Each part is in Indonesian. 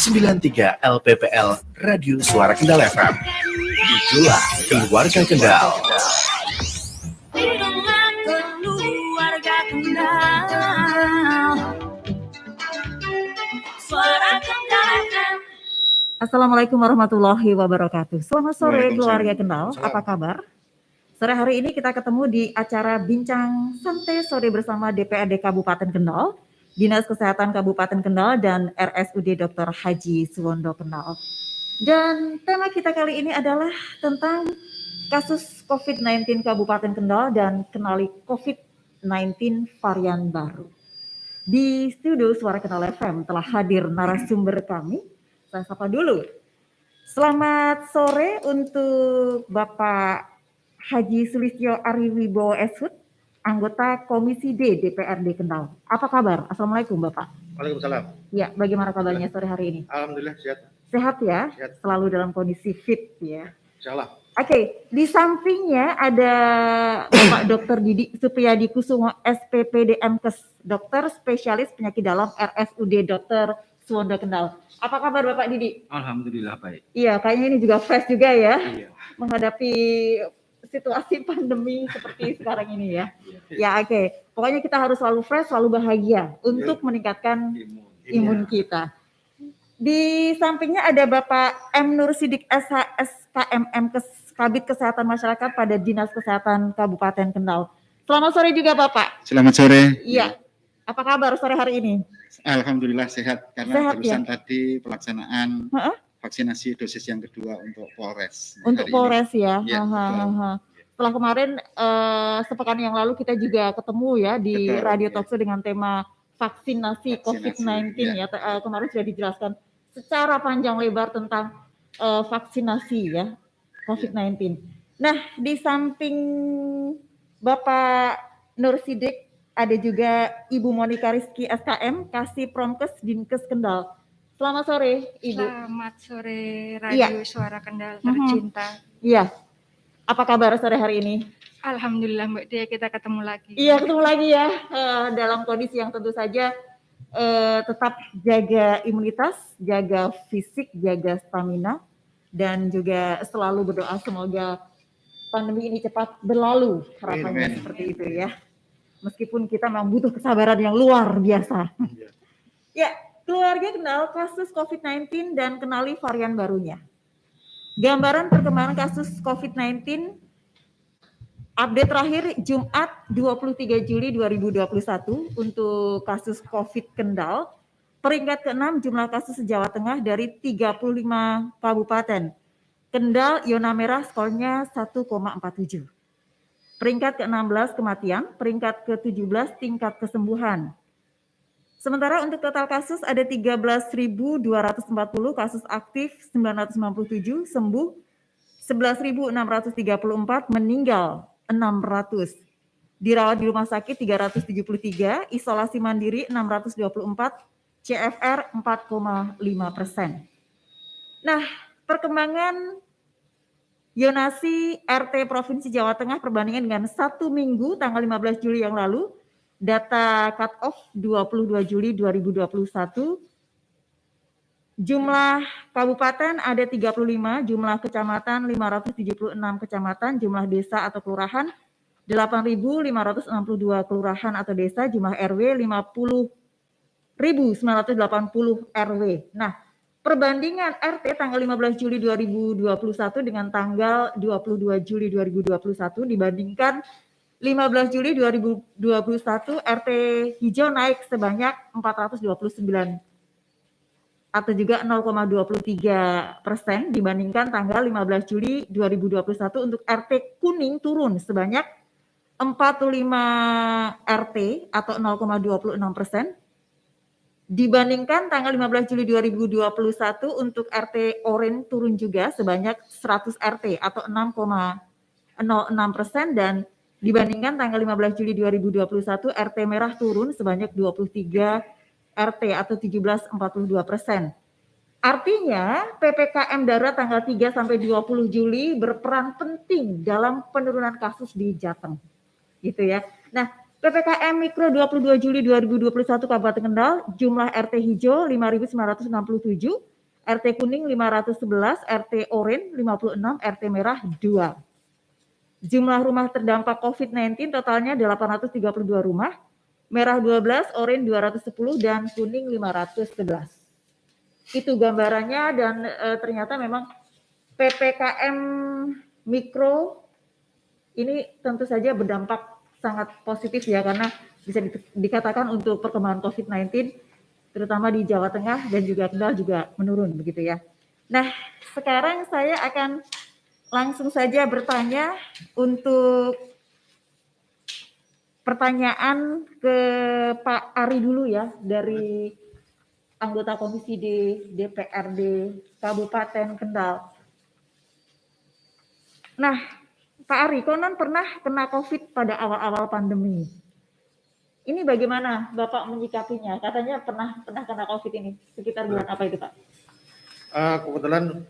93 LPPL Radio Suara Kendal FM. Itulah Keluarga Kendal. Keluarga Kendal. Suara Kendal FM. Assalamualaikum warahmatullahi wabarakatuh. Selamat sore keluarga Kendal, apa kabar? Sore hari ini kita ketemu di acara Bincang Santai Sore bersama DPRD Kabupaten Kendal, Dinas Kesehatan Kabupaten Kendal, dan RSUD Dr. Haji Suwondo Kendal. Dan tema kita kali ini adalah tentang kasus COVID-19 Kabupaten Kendal dan kenali COVID-19 varian baru. Di studio Suara Kendal FM telah hadir narasumber kami. Saya sapa dulu. Selamat sore untuk Bapak Haji Sulistyo Ariwibowo SHUT, anggota Komisi D DPRD Kendal. Apa kabar? Assalamualaikum Bapak. Waalaikumsalam. Ya, bagaimana kabarnya sore hari ini? Alhamdulillah sehat. Sehat ya? Sehat. Selalu dalam kondisi fit ya? Insyaallah. Oke, di sampingnya ada Bapak Dr. Didi Supriyadi Kusumo SPPD MKes, dokter spesialis penyakit dalam RSUD Dr. Suwondo Kendal. Apa kabar Bapak Didi? Alhamdulillah baik. Iya, kayaknya ini juga fresh juga ya, Iya. menghadapi situasi pandemi seperti sekarang ini ya. Ya oke, pokoknya kita harus selalu fresh, selalu bahagia untuk meningkatkan imun kita. Di sampingnya ada Bapak M. Nur Sidik SH SKMM Kabid Kesehatan Masyarakat pada Dinas Kesehatan Kabupaten Kendal. Selamat sore juga Bapak. Selamat sore. Iya. Apa kabar sore hari ini? Alhamdulillah sehat karena Sehat, barusan ya? tadi pelaksanaan Heeh. vaksinasi dosis yang kedua untuk Polres. Untuk hari Polres ya. Ya, Setelah kemarin sepekan yang lalu kita juga ketemu ya di Betul, Radio ya. Talkshow dengan tema vaksinasi COVID-19 ya. Kemarin sudah dijelaskan secara panjang lebar tentang vaksinasi ya COVID-19. Nah, di samping Bapak Nur Sidik ada juga Ibu Monika Rizky SKM Kasih Promkes Dinkes Kendal. Selamat sore Ibu. Selamat sore Radio Suara Kendal tercinta. Iya. Apa kabar sore hari ini? Alhamdulillah Mbak Dia, kita ketemu lagi. Iya, ketemu lagi ya, dalam kondisi yang tentu saja tetap jaga imunitas, jaga fisik, jaga stamina, dan juga selalu berdoa semoga pandemi ini cepat berlalu, harapannya seperti itu ya. Meskipun kita memang butuh kesabaran yang luar biasa. Ya, keluarga kenal kasus COVID-19 dan kenali varian barunya. Gambaran perkembangan kasus COVID-19 update terakhir Jumat 23 Juli 2021 untuk kasus COVID Kendal. Peringkat ke-6 jumlah kasus se-Jawa Tengah dari 35 kabupaten. Kendal zona merah skornya 1,47. Peringkat ke-16 kematian, peringkat ke-17 tingkat kesembuhan. Sementara untuk total kasus ada 13.240, kasus aktif 997, sembuh 11.634, meninggal 600. Dirawat di rumah sakit 373, isolasi mandiri 624, CFR 4,5%. Nah, perkembangan Yonasi RT Provinsi Jawa Tengah perbandingan dengan 1 minggu tanggal 15 Juli yang lalu, data cut off 22 Juli 2021, jumlah kabupaten ada 35, jumlah kecamatan 576 kecamatan, jumlah desa atau kelurahan 8.562 kelurahan atau desa, jumlah RW 50.980 RW. Nah, perbandingan RT tanggal 15 Juli 2021 dengan tanggal 22 Juli 2021 dibandingkan 15 Juli 2021 RT hijau naik sebanyak 429 atau juga 0,23% dibandingkan tanggal 15 Juli 2021 untuk RT kuning turun sebanyak 45 RT atau 0,26%. Dibandingkan tanggal 15 Juli 2021 untuk RT oranye turun juga sebanyak 100 RT atau 6,06%, dan dibandingkan tanggal 15 Juli 2021 RT merah turun sebanyak 23 RT atau 17,42%. Artinya PPKM darurat tanggal 3 sampai 20 Juli berperan penting dalam penurunan kasus di Jateng. Gitu ya. Nah, PPKM Mikro 22 Juli 2021 Kabupaten Kendal, jumlah RT hijau 5.967, RT kuning 511, RT oranye 56, RT merah 2. Jumlah rumah terdampak COVID-19 totalnya 832 rumah, merah 12, oranye 210, dan kuning 511. Itu gambarannya, dan ternyata memang PPKM mikro ini tentu saja berdampak sangat positif ya, karena bisa dikatakan untuk perkembangan COVID-19 terutama di Jawa Tengah dan juga Kendal juga menurun begitu ya. Nah, sekarang saya akan langsung saja bertanya untuk pertanyaan ke Pak Ari dulu ya, dari anggota Komisi D DPRD Kabupaten Kendal. Nah, Pak Ari, konon pernah kena COVID pada awal-awal pandemi. Ini bagaimana Bapak menyikapinya? Katanya pernah kena COVID ini. Sekitar bulan apa itu, Pak? Kebetulan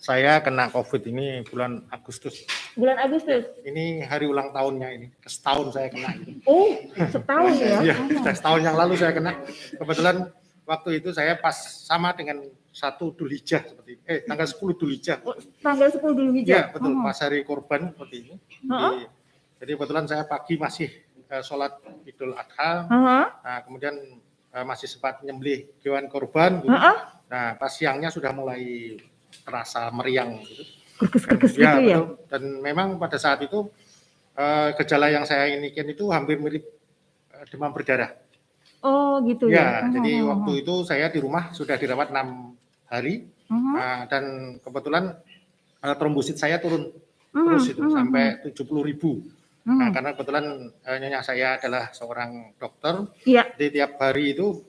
saya kena COVID ini bulan Agustus. Bulan Agustus? Ini hari ulang tahunnya ini. Setahun saya kena. Oh, setahun ya? Iya, sudah setahun yang lalu saya kena. Kebetulan waktu itu saya pas sama dengan 1 Dzulhijjah seperti ini. Tanggal 10 Dzulhijjah. Oh, tanggal 10 Dzulhijjah? Iya, betul. Pas hari kurban seperti ini. Jadi kebetulan saya pagi masih sholat Idul Adha. Nah, kemudian masih sempat nyembelih hewan kurban. Gitu. Nah, pas siangnya sudah mulai terasa meriang gitu. Kerkes-kerkes Ya, gitu ya? betul. Dan memang pada saat itu gejala yang saya inikan itu hampir mirip demam berdarah. Oh gitu ya? Jadi waktu itu saya di rumah sudah dirawat 6 hari. Dan kebetulan trombosit saya turun terus itu sampai 70.000. Nah, karena kebetulan nyonya saya adalah seorang dokter. Iya. Jadi tiap hari itu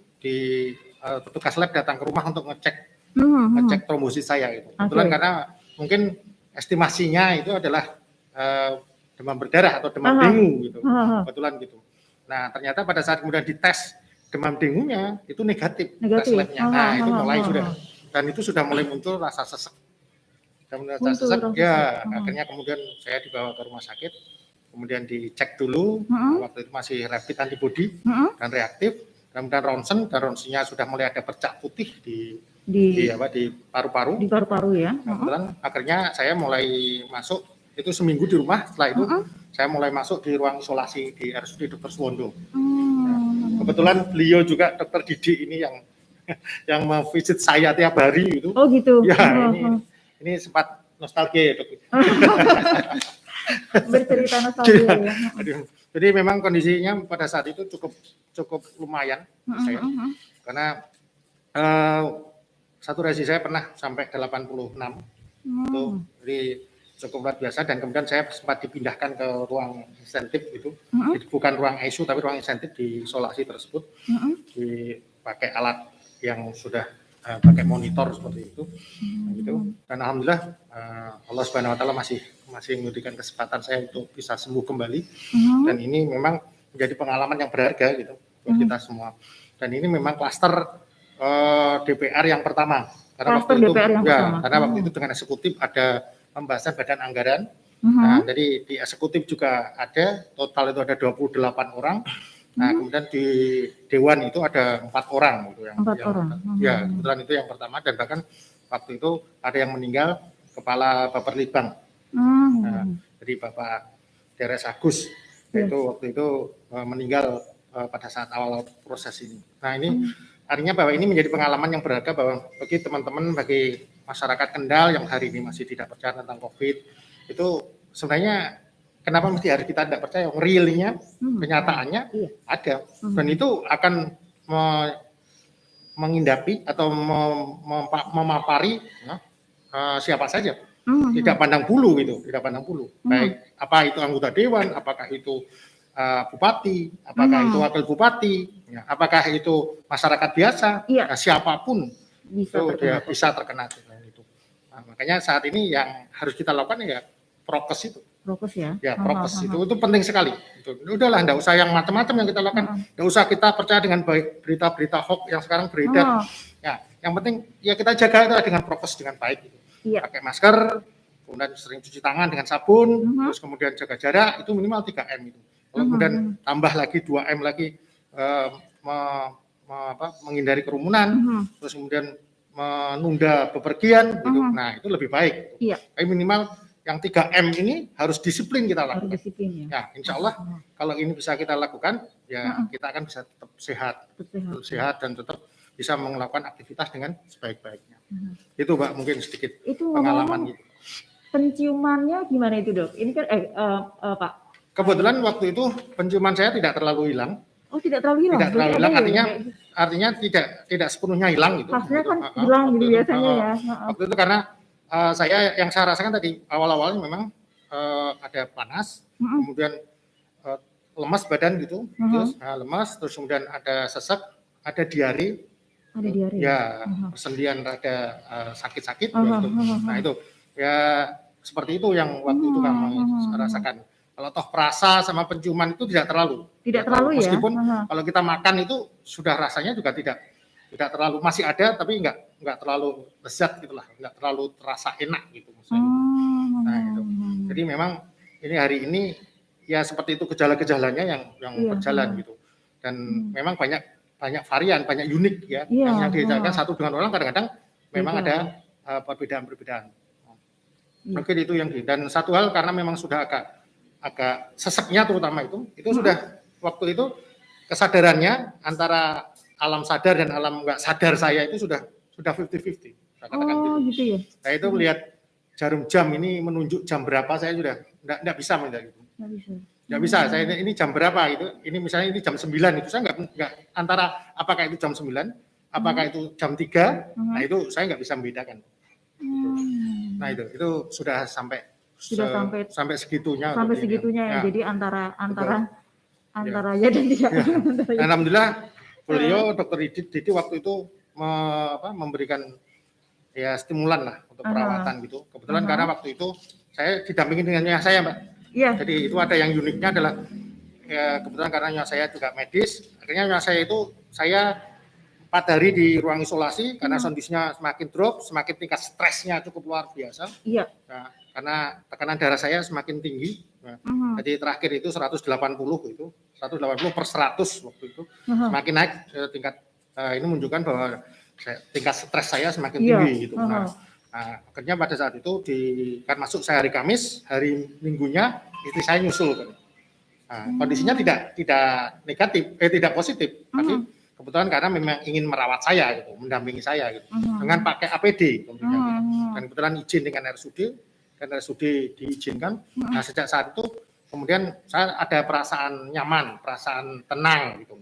petugas lab datang ke rumah untuk ngecek trombosit saya itu. Kebetulan karena mungkin estimasinya itu adalah demam berdarah atau demam dengue gitu. Kebetulan gitu. Nah, ternyata pada saat kemudian dites demam dengunya itu negatif tes labnya. Nah, itu mulai sudah, dan itu sudah mulai muncul rasa sesek. Akhirnya kemudian saya dibawa ke rumah sakit, kemudian dicek dulu. Waktu itu masih rapid antibody dan reaktif. Kemudian ronsen, dan ronsennya sudah mulai ada bercak putih di paru-paru. Di paru-paru ya. Kemudian akhirnya saya mulai masuk, itu seminggu di rumah. Setelah itu saya mulai masuk di ruang isolasi di RSUD Dr. Suwondo. Kebetulan beliau juga Dr. Didi ini yang memvisit saya tiap hari itu. Oh gitu. Ya, ini sempat nostalgia ya, Dok. Bercerita nostalgia ya. Jadi memang kondisinya pada saat itu cukup lumayan saya. Karena saturasi saya pernah sampai 86. Jadi cukup luar biasa, dan kemudian saya sempat dipindahkan ke ruang insentif itu. Jadi bukan ruang ICU tapi ruang insentif di isolasi tersebut. Dipakai alat yang sudah pakai monitor seperti itu. Gitu. Dan alhamdulillah Allah Subhanahu wa taala masih memberikan kesempatan saya untuk bisa sembuh kembali. Dan ini memang menjadi pengalaman yang berharga gitu buat kita semua. Dan ini memang klaster DPR yang pertama. Karena waktu itu karena waktu itu dengan eksekutif ada pembahasan badan anggaran. Nah, jadi di eksekutif juga ada, total itu ada 28 orang. Nah, kemudian di dewan itu ada 4 orang gitu ya, kebetulan itu yang pertama, dan bahkan waktu itu ada yang meninggal kepala Baperlitbang. Nah, jadi Bapak Deres Agus itu waktu itu meninggal pada saat awal proses ini. Nah, ini artinya bahwa ini menjadi pengalaman yang berharga bahwa bagi teman-teman, bagi masyarakat Kendal yang hari ini masih tidak percaya tentang COVID, itu sebenarnya kenapa mesti harus kita tidak percaya? Realnya, kenyataannya ada, dan itu akan mengindapi atau memapari siapa saja, tidak pandang bulu gitu, tidak pandang bulu. Baik apa itu anggota dewan, apakah itu bupati, apakah itu wakil bupati, ya, apakah itu masyarakat biasa, siapapun bisa terkena itu. Nah, makanya saat ini yang harus kita lakukan ya prokes itu. Prokes ya. Ya, prokes itu penting sekali. Udahlah, enggak usah yang macam-macam yang kita lakukan. Enggak usah kita percaya dengan baik berita-berita hoax yang sekarang beredar. Ya, yang penting ya kita jaga itu dengan prokes dengan baik gitu. Pakai masker, kemudian sering cuci tangan dengan sabun, terus kemudian jaga jarak, itu minimal 3M itu. Kalau kemudian tambah lagi 2M lagi menghindari kerumunan, terus kemudian menunda bepergian gitu. Nah, itu lebih baik. Iya. Tapi minimal yang 3M ini harus disiplin kita Harus lakukan. disiplin ya. Ya, insya Allah kalau ini bisa kita lakukan, ya kita akan bisa tetap sehat, tetap sehat dan tetap bisa melakukan aktivitas dengan sebaik-baiknya. Itu Mbak mungkin sedikit Itu pengalaman gitu. Penciumannya gimana itu dok? Ini kan Pak. Kebetulan waktu itu penciuman saya tidak terlalu hilang. Oh tidak terlalu hilang. Tidak terlalu Berarti hilang, ada ya? artinya tidak sepenuhnya hilang gitu. Khasnya kan Gitu. hilang Waktu gitu itu, biasanya ya. Waktu itu karena saya yang saya rasakan tadi awal-awalnya memang ada panas, kemudian lemas badan gitu, terus lemas, terus kemudian ada sesak, ada diare. Ada diare. Ya, persendian rada sakit-sakit. Gitu. Nah itu ya seperti itu yang waktu itu kami rasakan. Kalau toh perasa sama penciuman itu tidak terlalu. Tidak terlalu ya. Meskipun kalau kita makan itu sudah rasanya juga tidak terlalu, masih ada tapi enggak terlalu lezat gitulah, enggak terlalu terasa enak gitu maksudnya. Nah itu. Jadi memang ini hari ini ya seperti itu gejala-gejalanya yang berjalan gitu. Dan memang banyak varian, banyak unik ya. Yang dijelaskan satu dengan orang kadang-kadang memang ada perbedaan-perbedaan. Mungkin itu yang dan satu hal karena memang sudah agak seseknya terutama itu sudah waktu itu kesadarannya antara alam sadar dan alam enggak sadar saya itu sudah 50-50. Oh gitu ya. Saya itu melihat jarum jam ini menunjuk jam berapa saya sudah enggak bisa melihat itu. Enggak bisa. Saya ini jam berapa itu? Ini misalnya ini jam 9 itu saya enggak antara apakah itu jam 9, apakah itu jam 3. Nah itu saya enggak bisa membedakan. Nah itu sudah sampai segitunya. Sampai segitunya ya. Jadi antara ya dan tidak. Dan alhamdulillah beliau Dr. Didi waktu itu memberikan ya stimulan lah untuk perawatan gitu. Kebetulan karena waktu itu saya didampingi dengan nyonya saya, Mbak. Iya. Jadi itu ada yang uniknya adalah ya, kebetulan karena nyonya saya juga medis, akhirnya nyonya saya itu saya 4 hari di ruang isolasi karena kondisinya semakin drop, semakin tingkat stresnya cukup luar biasa. Iya. Nah, karena tekanan darah saya semakin tinggi. Nah, jadi terakhir itu 180 itu, 180/100 waktu itu. Semakin naik tingkat ini menunjukkan bahwa tingkat stres saya semakin tinggi gitu. Nah, akhirnya pada saat itu kan masuk saya hari Kamis, hari Minggunya istri saya nyusul kan. Nah, kondisinya tidak negatif, tidak positif, tapi kebetulan karena memang ingin merawat saya gitu, mendampingi saya gitu, dengan pakai APD tentunya gitu. Dan kebetulan izin dengan RSUD, dan RSUD diizinkan. Nah sejak saat itu kemudian saya ada perasaan nyaman, perasaan tenang gitu.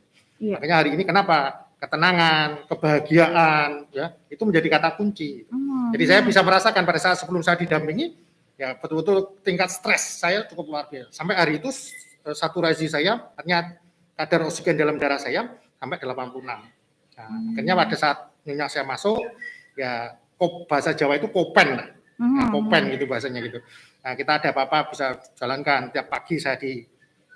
Makanya hari ini kenapa ketenangan, kebahagiaan, ya itu menjadi kata kunci. Jadi saya bisa merasakan pada saat sebelum saya didampingi, ya betul-betul tingkat stres saya cukup luar biasa. Sampai hari itu saturasi saya, artinya kadar oksigen dalam darah saya sampai 86. Nah, akhirnya pada saat nyonya saya masuk, ya bahasa Jawa itu kopen lah. Nah, kopen gitu bahasanya gitu. Nah, kita ada apa-apa bisa jalankan. Tiap pagi saya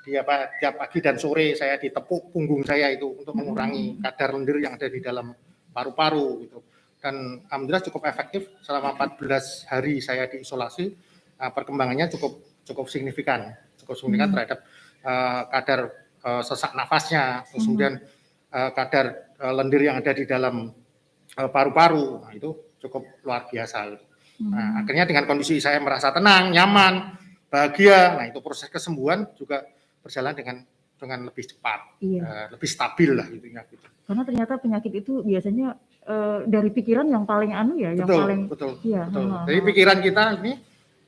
tiap pagi dan sore saya ditepuk punggung saya itu untuk mengurangi kadar lendir yang ada di dalam paru-paru gitu. Dan alhamdulillah cukup efektif selama 14 hari saya diisolasi. Perkembangannya cukup signifikan terhadap kadar sesak nafasnya, terus kemudian kadar lendir yang ada di dalam paru-paru, nah, itu cukup luar biasa. Gitu. Nah, akhirnya dengan kondisi saya merasa tenang, nyaman, bahagia, nah itu proses kesembuhan juga berjalan dengan lebih cepat, lebih stabil lah gitu. Karena ternyata penyakit itu biasanya dari pikiran yang paling betul. Jadi pikiran kita ini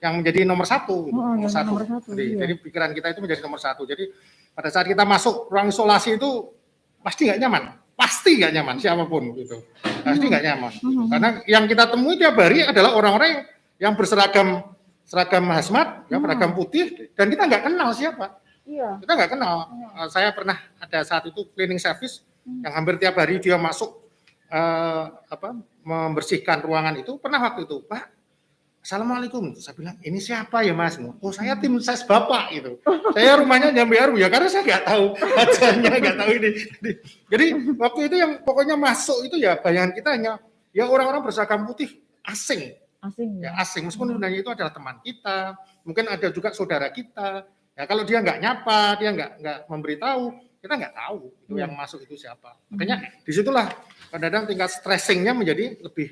yang menjadi nomor satu. Nomor satu. Jadi pikiran kita itu menjadi nomor satu. Jadi pada saat kita masuk ruang isolasi itu pasti nggak nyaman, siapapun gitu, pasti nggak nyaman. Karena yang kita temui tiap hari adalah orang-orang yang berseragam hazmat, ya seragam putih, dan kita nggak kenal siapa. Kita nggak kenal. Saya pernah ada saat itu cleaning service yang hampir tiap hari dia masuk membersihkan ruangan itu. Pernah waktu itu, Pak, Assalamualaikum. Saya bilang, ini siapa ya Mas? Oh saya tim ses Bapak gitu. Saya rumahnya Jambi Aru ya, karena saya nggak tahu wajahnya, nggak tahu ini. Jadi waktu itu yang pokoknya masuk itu ya bayangan kita hanya ya orang-orang berseragam putih asing. Asing. Meskipun sebenarnya itu adalah teman kita, mungkin ada juga saudara kita. Ya kalau dia nggak nyapa, dia nggak memberitahu, kita nggak tahu itu yang masuk itu siapa. Makanya disitulah kadang-kadang tingkat stressingnya menjadi lebih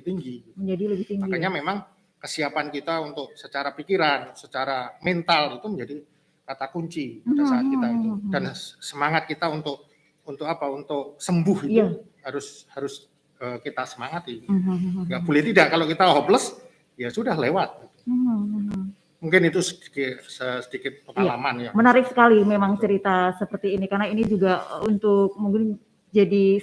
tinggi. Menjadi lebih tinggi. Makanya memang kesiapan kita untuk secara pikiran, secara mental itu menjadi kata kunci pada saat kita itu. Dan semangat kita untuk apa? Untuk sembuh itu harus kita semangati. Nggak boleh tidak, kalau kita hopeless ya sudah lewat. Mungkin itu sedikit pengalaman ya. Menarik sekali memang cerita seperti ini, karena ini juga untuk mungkin jadi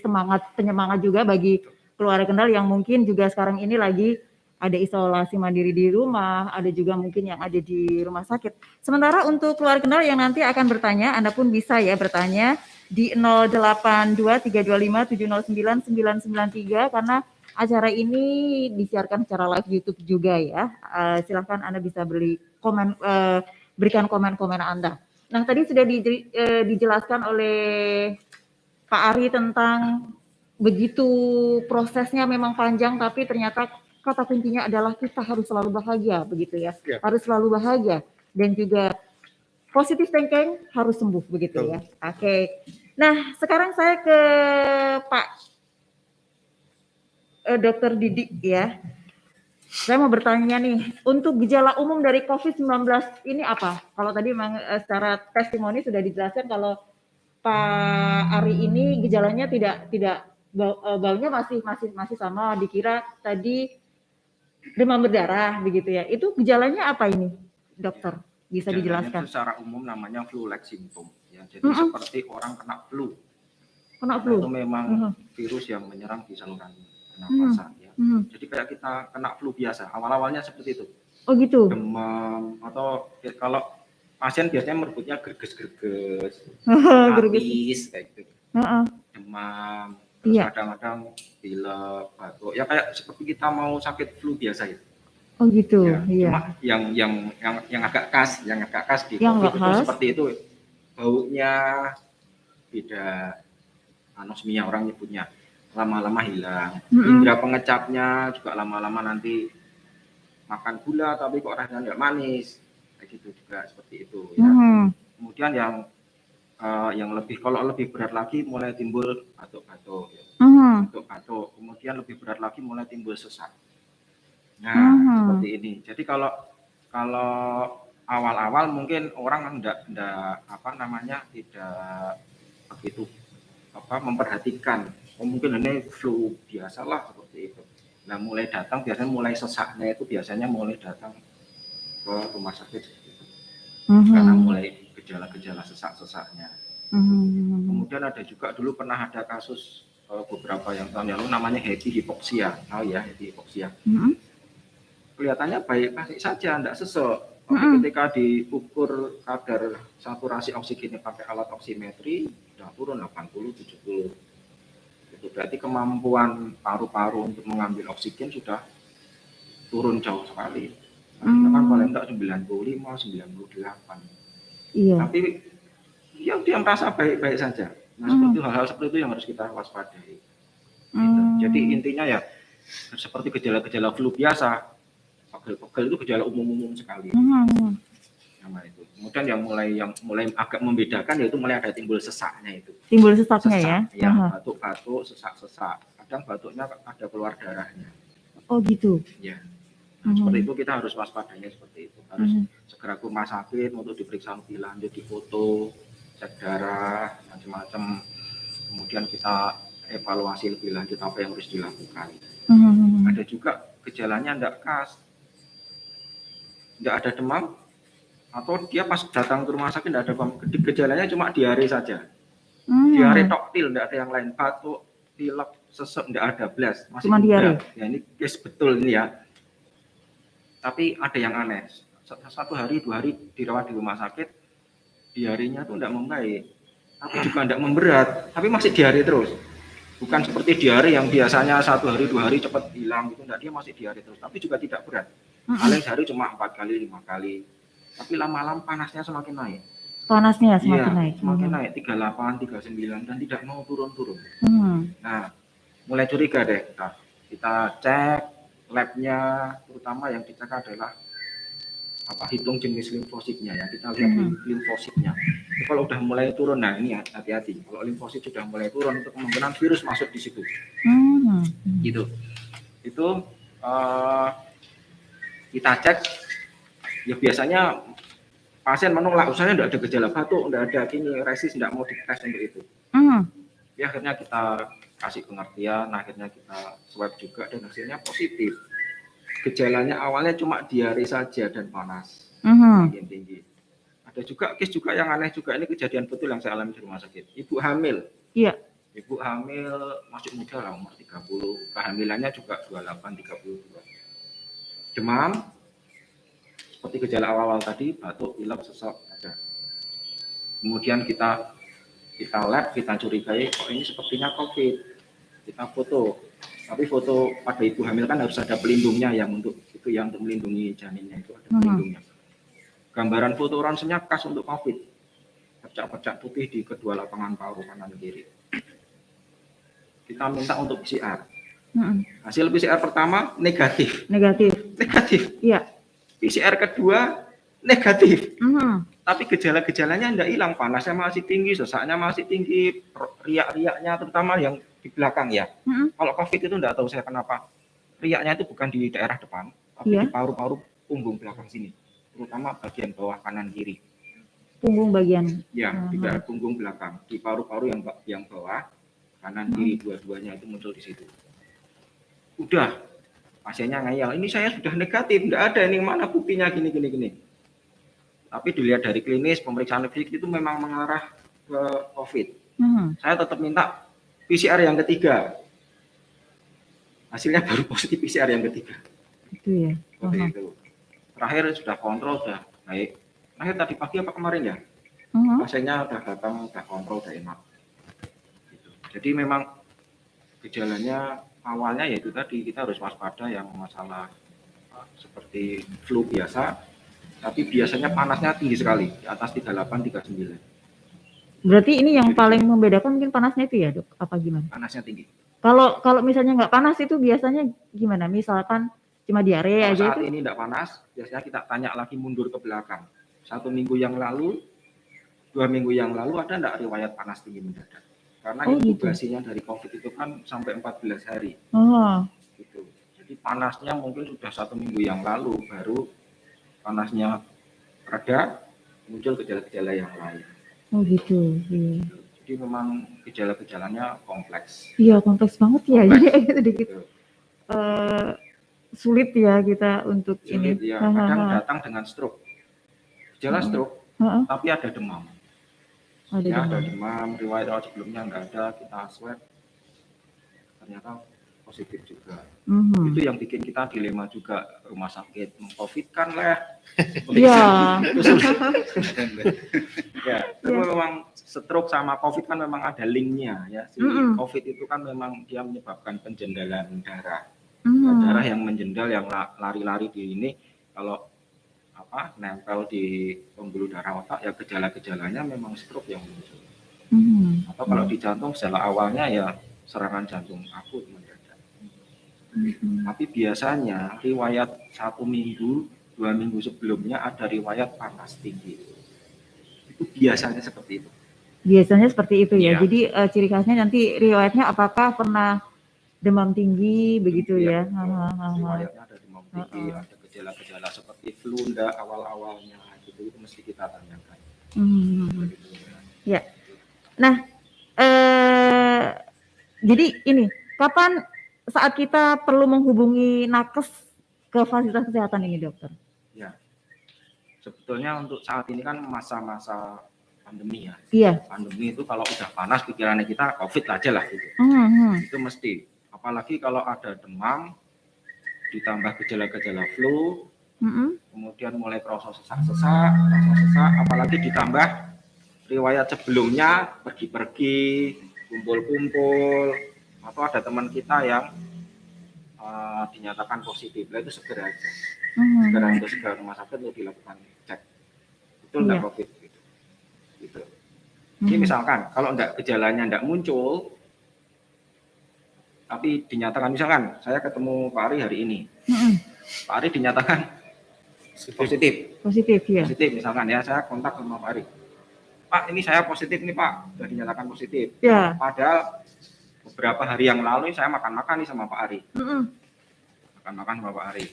penyemangat juga bagi keluarga Kendal yang mungkin juga sekarang ini lagi ada isolasi mandiri di rumah, ada juga mungkin yang ada di rumah sakit. Sementara untuk keluarga Kendal yang nanti akan bertanya, Anda pun bisa ya bertanya di 082325709993 karena acara ini disiarkan secara live YouTube juga ya. Silahkan Anda bisa berikan komen-komen Anda. Nah, tadi sudah dijelaskan oleh Pak Ari tentang begitu prosesnya memang panjang, tapi ternyata kata kuncinya adalah kita harus selalu bahagia, begitu ya. Harus selalu bahagia dan juga positive thinking, harus sembuh, begitu ya. Oke. Nah, sekarang saya ke Pak Dr. Didik ya. Saya mau bertanya nih, untuk gejala umum dari COVID-19 ini apa? Kalau tadi memang secara testimoni sudah dijelaskan kalau Pak Ari ini gejalanya tidak baunya masih sama, dikira tadi demam berdarah begitu ya. Itu gejalanya apa ini, dokter? Bisa dijelaskan? Secara umum namanya flu-like symptom ya. Jadi seperti orang kena flu. Itu memang virus yang menyerang di saluran pernapasan ya. Jadi kayak kita kena flu biasa. Awal-awalnya seperti itu. Oh gitu. Demam atau kalau pasien biasanya merebutnya gerges-gerges, habis kayak gitu. Demam, terus kadang-kadang pilek, batuk. Ya kayak seperti kita mau sakit flu biasa ya. Oh gitu. Ya, iya. Cuma yang agak khas di COVID itu seperti itu. Baunya beda, anosmia orang nyebutnya. Lama-lama hilang. Indra pengecapnya juga lama-lama nanti makan gula tapi kok rasanya nggak manis. Kayak gitu juga seperti itu ya. Kemudian yang kalau lebih berat lagi mulai timbul batuk-batuk ya. Batuk-batuk. Kemudian lebih berat lagi mulai timbul sesak. Nah, seperti ini. Jadi kalau awal-awal mungkin orang tidak begitu memperhatikan. Mungkin ini flu biasalah seperti itu. Nah, mulai sesaknya itu biasanya mulai datang ke rumah sakit gitu. Karena mulai gejala-gejala sesak-sesaknya. Kemudian ada juga dulu pernah ada kasus beberapa yang tahun lalu namanya happy hypoxia. Happy hypoxia. Kelihatannya baik saja, tidak sesek. Tapi ketika diukur kadar saturasi oksigennya pakai alat oximetry sudah turun 80-70. Itu berarti kemampuan paru-paru untuk mengambil oksigen sudah turun jauh sekali. Kan paling enggak 95, 98. Iya. Tapi dia merasa baik-baik saja. Nah, seperti hal-hal seperti itu yang harus kita waspadai. Gitu. Jadi intinya ya seperti gejala-gejala flu biasa. Pegel itu gejala umum sekali. Nama itu. Kemudian yang mulai agak membedakan yaitu mulai ada timbul sesaknya itu. Timbul sesaknya ya? Ya, batuk-batuk, sesak-sesak. Kadang batuknya ada keluar darahnya. Oh gitu. Ya. Nah, seperti itu kita harus waspadanya seperti itu. Harus segera ke rumah sakit untuk diperiksa lebih lanjut, difoto, cek darah, macam-macam. Kemudian kita evaluasi lebih lanjut apa yang harus dilakukan. Ada juga gejalanya tidak khas. Tidak ada demam, atau dia pas datang ke rumah sakit tidak ada demam, gejalanya cuma diare saja. Diare toktil, tidak ada yang lain. Batuk, pilek, sesek, tidak ada, blas. Masih cuma diare. Ya, ini case betul ini ya. Tapi ada yang aneh. 1 hari, 2 hari dirawat di rumah sakit, diarenya itu tidak membaik. Tapi juga tidak memberat, tapi masih diare terus. Bukan seperti diare yang biasanya 1 hari, 2 hari cepat hilang gitu, dia masih diare terus. Tapi juga tidak berat. Paling sehari cuma 4 kali, 5 kali. Tapi lama-lama panasnya semakin naik. Panasnya semakin naik. Semakin naik, 38, 39 dan tidak mau turun-turun. Nah, mulai curiga deh kita cek labnya, terutama yang dicek adalah hitung jenis limfositnya ya. Kita lihat limfositnya. Kalau udah mulai turun, nah ini hati-hati. Kalau limfosit sudah mulai turun, itu kemungkinan virus masuk di situ. Gitu. Itu kita cek. Ya biasanya pasien menolak, usahanya tidak ada gejala batuk, tidak ada gini, resist, tidak mau dites untuk itu. Ya akhirnya kita kasih pengertian, akhirnya kita swab juga dan hasilnya positif. Gejalanya awalnya cuma diare saja dan panas, makin tinggi. Ada juga case juga yang aneh juga, ini kejadian betul yang saya alami di rumah sakit. Ibu hamil. Iya. Ibu hamil masih muda lah, umur 30, kehamilannya juga 28-32. Demam, seperti gejala awal-awal tadi, batuk, pilek, sesak ada. Kemudian kita lab, kita curigai, kok ini sepertinya COVID. Kita foto, tapi foto pada ibu hamil kan harus ada pelindungnya yang untuk itu, yang untuk melindungi janinnya itu ada pelindungnya. Gambaran foto ronsennya khas untuk COVID, bercak-bercak putih di kedua lapangan paru kanan kiri. Kita minta untuk PCR. Hasil PCR pertama negatif. Negatif. Iya. PCR kedua negatif. Tapi gejala-gejalanya tidak hilang, panasnya masih tinggi, sesaknya masih tinggi, riak-riaknya terutama yang di belakang ya. Kalau COVID itu tidak tahu saya kenapa. Riaknya itu bukan di daerah depan, tapi di paru-paru punggung belakang sini, terutama bagian bawah kanan kiri. Punggung bagian. Ya, di daerah punggung belakang, di paru-paru yang bawah kanan kiri dua-duanya itu muncul di situ. Udah, pasiennya ngeyel, ini saya sudah negatif, tidak ada ini mana buktinya gini. Tapi dilihat dari klinis, pemeriksaan fisik itu memang mengarah ke COVID. Saya tetap minta PCR yang ketiga. Hasilnya baru positif PCR yang ketiga. Itu ya. Seperti itu. Terakhir sudah kontrol, sudah baik. Terakhir tadi pagi apa kemarin ya? Pasiennya sudah datang, sudah kontrol, sudah enak. Gitu. Jadi memang gejalanya awalnya yaitu tadi kita harus waspada yang masalah seperti flu biasa, tapi biasanya panasnya tinggi sekali, di atas 38-39. Berarti ini yang paling membedakan mungkin panasnya itu ya, Dok? Apa gimana? Panasnya tinggi. Kalau misalnya nggak panas itu biasanya gimana? Misalkan cuma diare Kalau aja saat itu? ini tidak panas, biasanya kita tanya lagi mundur ke belakang. 1 minggu yang lalu, 2 minggu yang lalu ada enggak riwayat panas tinggi mendadak? Karena inkubasinya dari COVID itu kan sampai 14 hari. Gitu. Jadi panasnya mungkin sudah 1 minggu yang lalu, baru panasnya reda, muncul gejala-gejala yang lain. Oh gitu. Iya. Jadi memang gejala-gejalanya kompleks. Iya kompleks banget ya. Kompleks. Jadi sedikit sulit ya kita untuk sulit, ini. Ya. Kadang datang dengan stroke. Gejala stroke, tapi ada demam. Ada demam, riwayat sebelumnya enggak ada, kita swab, ternyata positif juga. Itu yang bikin kita dilema juga, rumah sakit mengcovidkan lah. Iya. Ya, tapi memang stroke sama COVID kan memang ada linknya ya. Si COVID itu kan memang dia menyebabkan penjendalan darah. Darah yang menjendal, yang lari-lari di ini, kalau nempel di pembuluh darah otak ya gejala-gejalanya memang stroke yang muncul. Atau kalau di jantung gejala awalnya ya serangan jantung akut mendadak. Tapi biasanya riwayat 1 minggu, 2 minggu sebelumnya ada riwayat panas tinggi. Itu biasanya seperti itu. Biasanya seperti itu ya. Iya. Jadi ciri khasnya nanti riwayatnya apakah pernah demam tinggi begitu ya? Riwayatnya ada demam tinggi, ada gejala-gejala seperti flu awal-awalnya itu mesti kita tanyakan. Ya. Nah, jadi ini kapan saat kita perlu menghubungi nakes ke fasilitas kesehatan ini, Dokter? Ya, sebetulnya untuk saat ini kan masa-masa pandemi ya. Iya. Pandemi itu kalau udah panas pikirannya kita COVID aja lah gitu. Itu mesti. Apalagi kalau ada demam, ditambah gejala-gejala flu, kemudian mulai kerasa sesak-sesak, apalagi ditambah riwayat sebelumnya pergi-pergi, kumpul-kumpul, atau ada teman kita yang dinyatakan positif, lah itu segera aja. Segera rumah sakit untuk dilakukan cek. Betul nggak COVID? Gitu. Jadi misalkan kalau gejalanya enggak muncul, tapi dinyatakan, misalkan saya ketemu Pak Ari hari ini, Pak Ari dinyatakan positif ya. Positif misalkan ya, saya kontak sama Pak Ari. Pak ini saya positif nih Pak, sudah dinyatakan positif. Ya. Padahal beberapa hari yang lalu saya makan-makan nih sama Pak Ari. Makan-makan sama Pak Ari.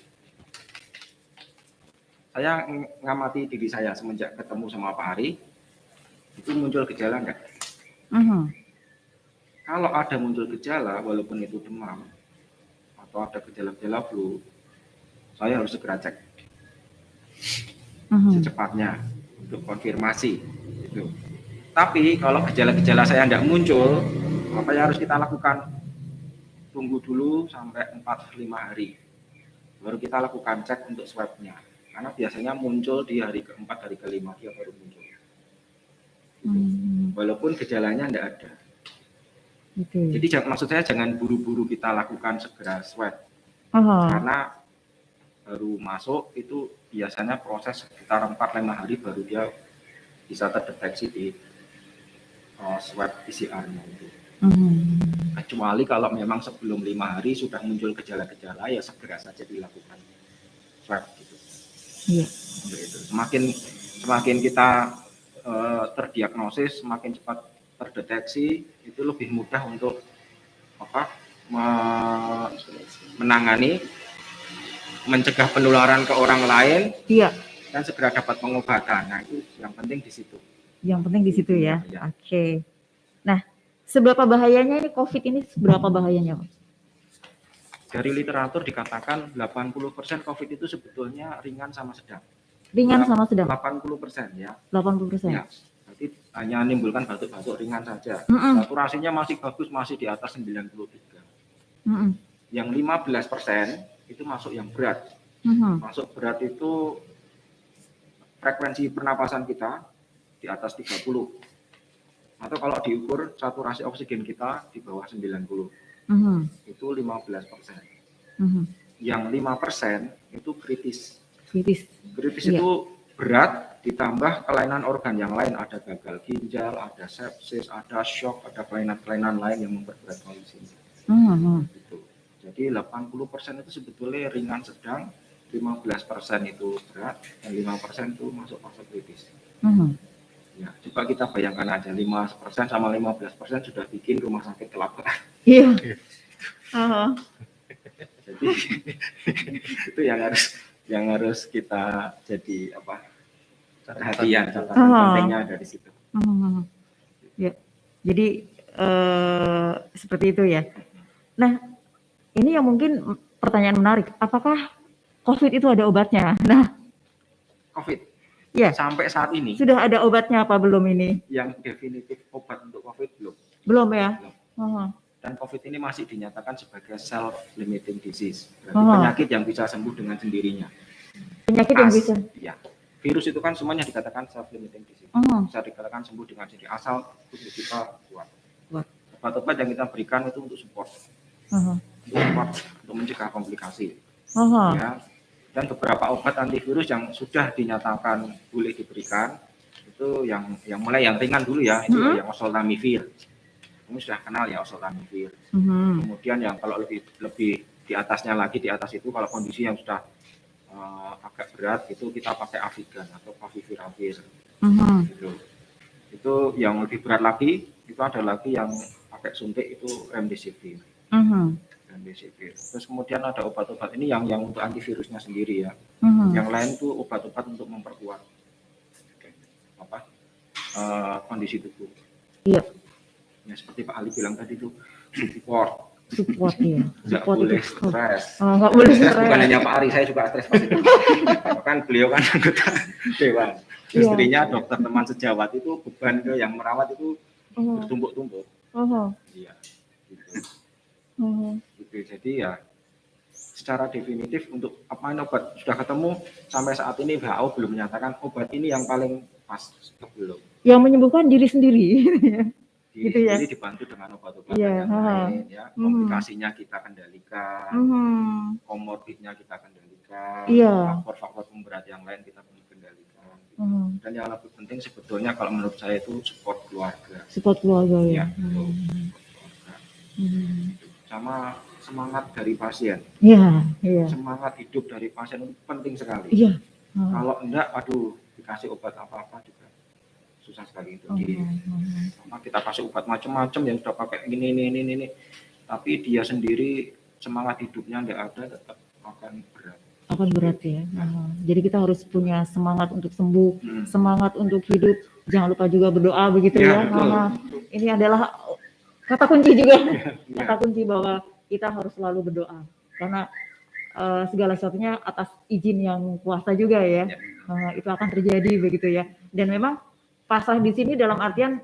Saya ngamati diri saya semenjak ketemu sama Pak Ari, itu muncul gejala enggak? Kalau ada muncul gejala, walaupun itu demam, atau ada gejala-gejala flu, saya harus segera cek secepatnya untuk konfirmasi. Gitu. Tapi kalau gejala-gejala saya tidak muncul, apa yang harus kita lakukan? Tunggu dulu sampai 4-5 hari, baru kita lakukan cek untuk swabnya. Karena biasanya muncul di hari keempat, hari kelima dia baru muncul. Walaupun gejalanya tidak ada. Jadi maksud saya jangan buru-buru kita lakukan segera swab. Karena baru masuk itu biasanya proses sekitar 4-5 hari baru dia bisa terdeteksi di swab PCR-nya itu. Kecuali kalau memang sebelum 5 hari sudah muncul gejala-gejala, ya segera saja dilakukan swab gitu. Iya. Semakin kita terdiagnosis, semakin cepat terdeteksi, itu lebih mudah untuk menangani, mencegah penularan ke orang lain, iya, dan segera dapat pengobatan. Nah itu yang penting di situ. Yang penting di situ ya. Oke. Nah, seberapa bahayanya ini COVID ini? Seberapa bahayanya, Pak? Dari literatur dikatakan 80% COVID itu sebetulnya ringan sama sedang. Ringan sama sedang. 80% ya. 80%. Ya. Berarti hanya menimbulkan batuk-batuk ringan saja. Saturasinya masih bagus, masih di atas 93. Yang 15% itu masuk yang berat. Masuk berat itu frekuensi pernapasan kita di atas 30. Atau kalau diukur saturasi oksigen kita di bawah 90. Itu 15%. Yang 5% itu kritis. Kritis itu berat ditambah kelainan organ yang lain, ada gagal ginjal, ada sepsis, ada shock, ada kelainan-kelainan lain yang memperberat kondisinya. Gitu. Jadi 80% itu sebetulnya ringan sedang, 15% itu berat, dan 5% itu masuk fase kritis. Ya, coba kita bayangkan aja 5% sama 15% sudah bikin rumah sakit kelaparan. Iya. Jadi itu yang harus kita jadi perhatian, catatan pentingnya dari situ. Ya, jadi seperti itu ya. Nah, ini yang mungkin pertanyaan menarik. Apakah COVID itu ada obatnya? Nah, COVID. Ya. Sampai saat ini. Sudah ada obatnya apa belum ini? Yang definitif obat untuk COVID belum. Belum ya? Belum. Dan COVID ini masih dinyatakan sebagai self-limiting disease. Berarti penyakit yang bisa sembuh dengan sendirinya. Penyakit yang bisa? Ya. Virus itu kan semuanya dikatakan self-limiting disease. Bisa dikatakan sembuh dengan sendiri. Asal tubuh kita kuat. Obat-obat yang kita berikan itu untuk support. Untuk mencegah komplikasi. Ya. Dan beberapa obat antivirus yang sudah dinyatakan boleh diberikan itu yang mulai yang ringan dulu ya, itu yang oseltamivir. Ini sudah kenal ya oseltamivir. Kemudian yang kalau lebih di atasnya lagi, di atas itu kalau kondisi yang sudah agak berat itu kita pakai Avigan atau Favipiravir. Gitu. Itu yang lebih berat lagi itu ada lagi yang pakai suntik itu remdesivir. Terus kemudian ada obat-obat ini yang untuk antivirusnya sendiri ya. Yang lain tuh obat-obat untuk memperkuat kondisi tubuh. Iya. Ya seperti Pak Ali bilang tadi itu support ya. Nggak boleh stres. Nggak boleh stres. Bukan hanya Pak Ari, saya juga stres pasti. Kan beliau kan anggota dewan. Istrinya dokter teman sejawat itu beban itu yang merawat itu bertumpuk-tumpuk. Iya. Gitu. Jadi ya secara definitif untuk apa obat sudah ketemu sampai saat ini WHO belum menyatakan obat ini yang paling pas, belum. Yang menyembuhkan diri sendiri. Gitu ya. Jadi dibantu dengan obat-obat yang lain ya. Komplikasinya kita kendalikan, komorbidnya kita kendalikan, faktor-faktor pemberat yang lain kita kendalikan. Dan yang lebih penting sebetulnya kalau menurut saya itu support keluarga. Support keluarga ya. Sama semangat dari pasien. Iya. Semangat hidup dari pasien itu penting sekali. Iya. Kalau enggak, dikasih obat apa-apa juga susah sekali itu. Sama kita kasih obat macam-macam yang sudah pakai ini, tapi dia sendiri semangat hidupnya tidak ada, tetap akan berat ya. Jadi kita harus punya semangat untuk sembuh, semangat untuk hidup. Jangan lupa juga berdoa begitu ya. Ini adalah kata kunci juga, kata kunci bahwa kita harus selalu berdoa karena segala sesuatunya atas izin yang kuasa juga ya. Itu akan terjadi begitu ya. Dan memang pasrah di sini dalam artian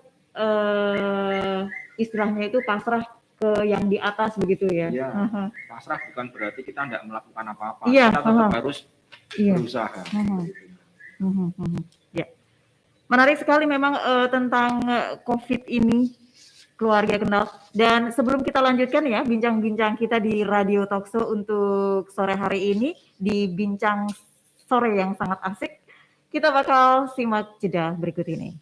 istilahnya itu pasrah ke yang di atas begitu ya. Pasrah bukan berarti kita tidak melakukan apa-apa. Iya, kita tetap harus berusaha. Ya. Menarik sekali memang tentang COVID ini, keluarga Kendal. Dan sebelum kita lanjutkan ya bincang-bincang kita di Radio Talkshow untuk sore hari ini, di bincang sore yang sangat asik, kita bakal simak jeda berikut ini.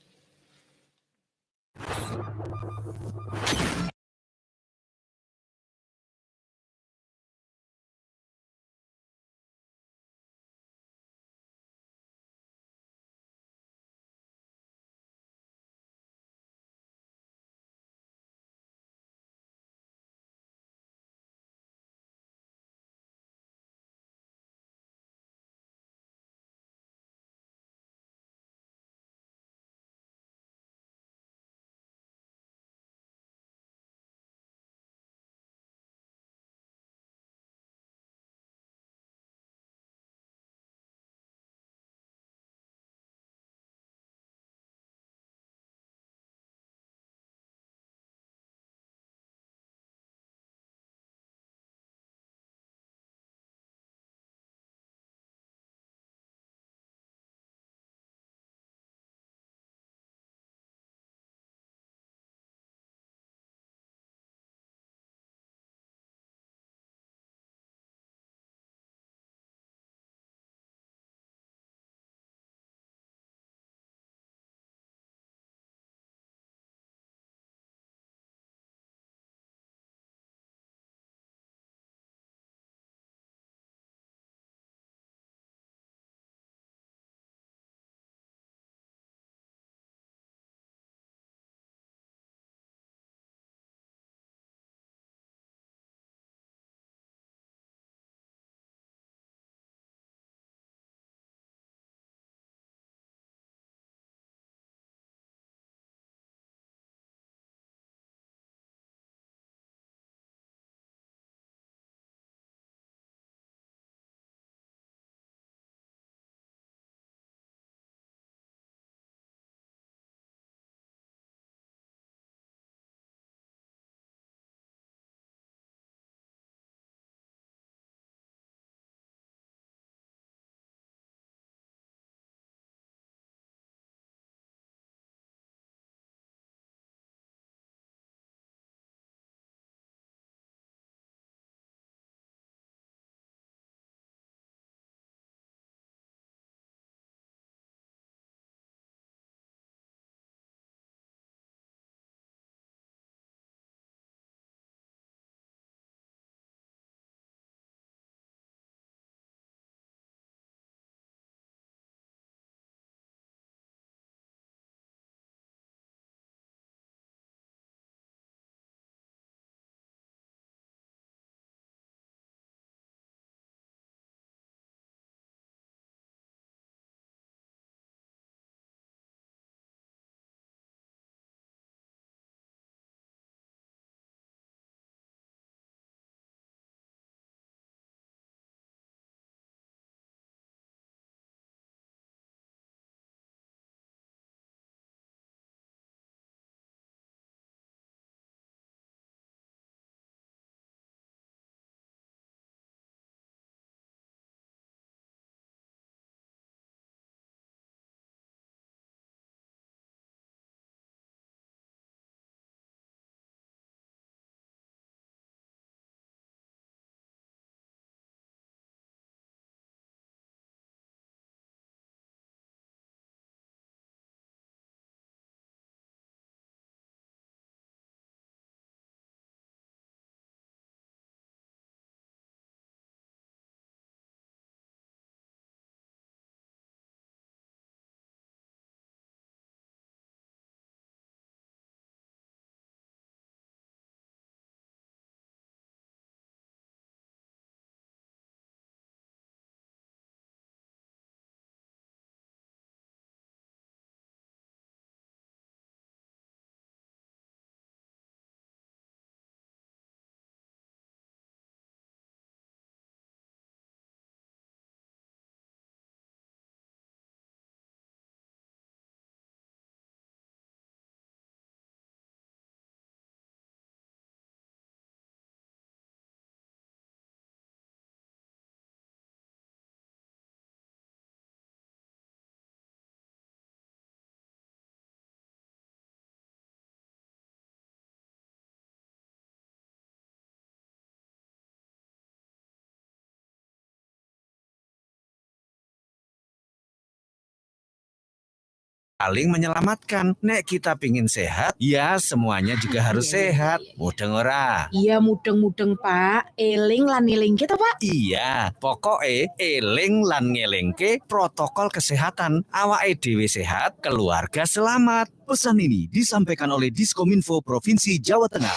saling menyelamatkan. Nek kita pingin sehat, ya semuanya juga harus sehat. Mudeng ora? Iya mudeng-mudeng Pak, eling lan eling kita Pak. Iya, pokoknya eling lan ngelingke protokol kesehatan. Awake dhewe sehat, keluarga selamat. Pesan ini disampaikan oleh Diskominfo Provinsi Jawa Tengah.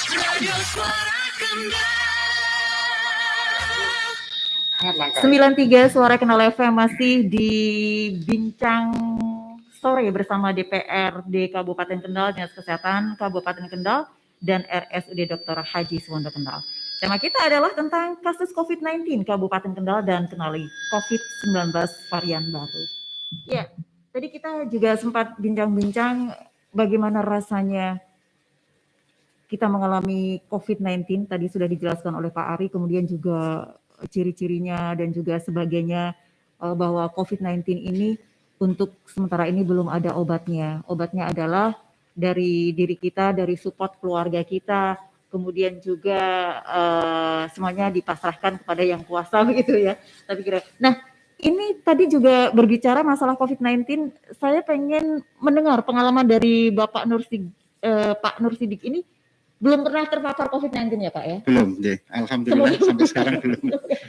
Radio Suara Kendal. 93 Suara Kendal FM masih di bincang sore bersama DPRD Kabupaten Kendal, Dinas Kesehatan Kabupaten Kendal, dan RSUD Dr. Haji Suwondo Kendal. Tema kita adalah tentang kasus COVID-19 Kabupaten Kendal dan kenali COVID-19 varian baru. Ya, tadi kita juga sempat bincang-bincang bagaimana rasanya kita mengalami COVID-19. Tadi sudah dijelaskan oleh Pak Ari, kemudian juga ciri-cirinya dan juga sebagainya, bahwa COVID-19 ini untuk sementara ini belum ada obatnya. Obatnya adalah dari diri kita, dari support keluarga kita, kemudian juga semuanya dipasrahkan kepada yang kuasa begitu ya. Tapi kira. Nah, ini tadi juga berbicara masalah COVID-19, saya pengen mendengar pengalaman dari Bapak Pak Nur Sidik ini. Belum pernah terpapar COVID-19 ya Pak ya? Belum, deh. Alhamdulillah sampai sekarang belum.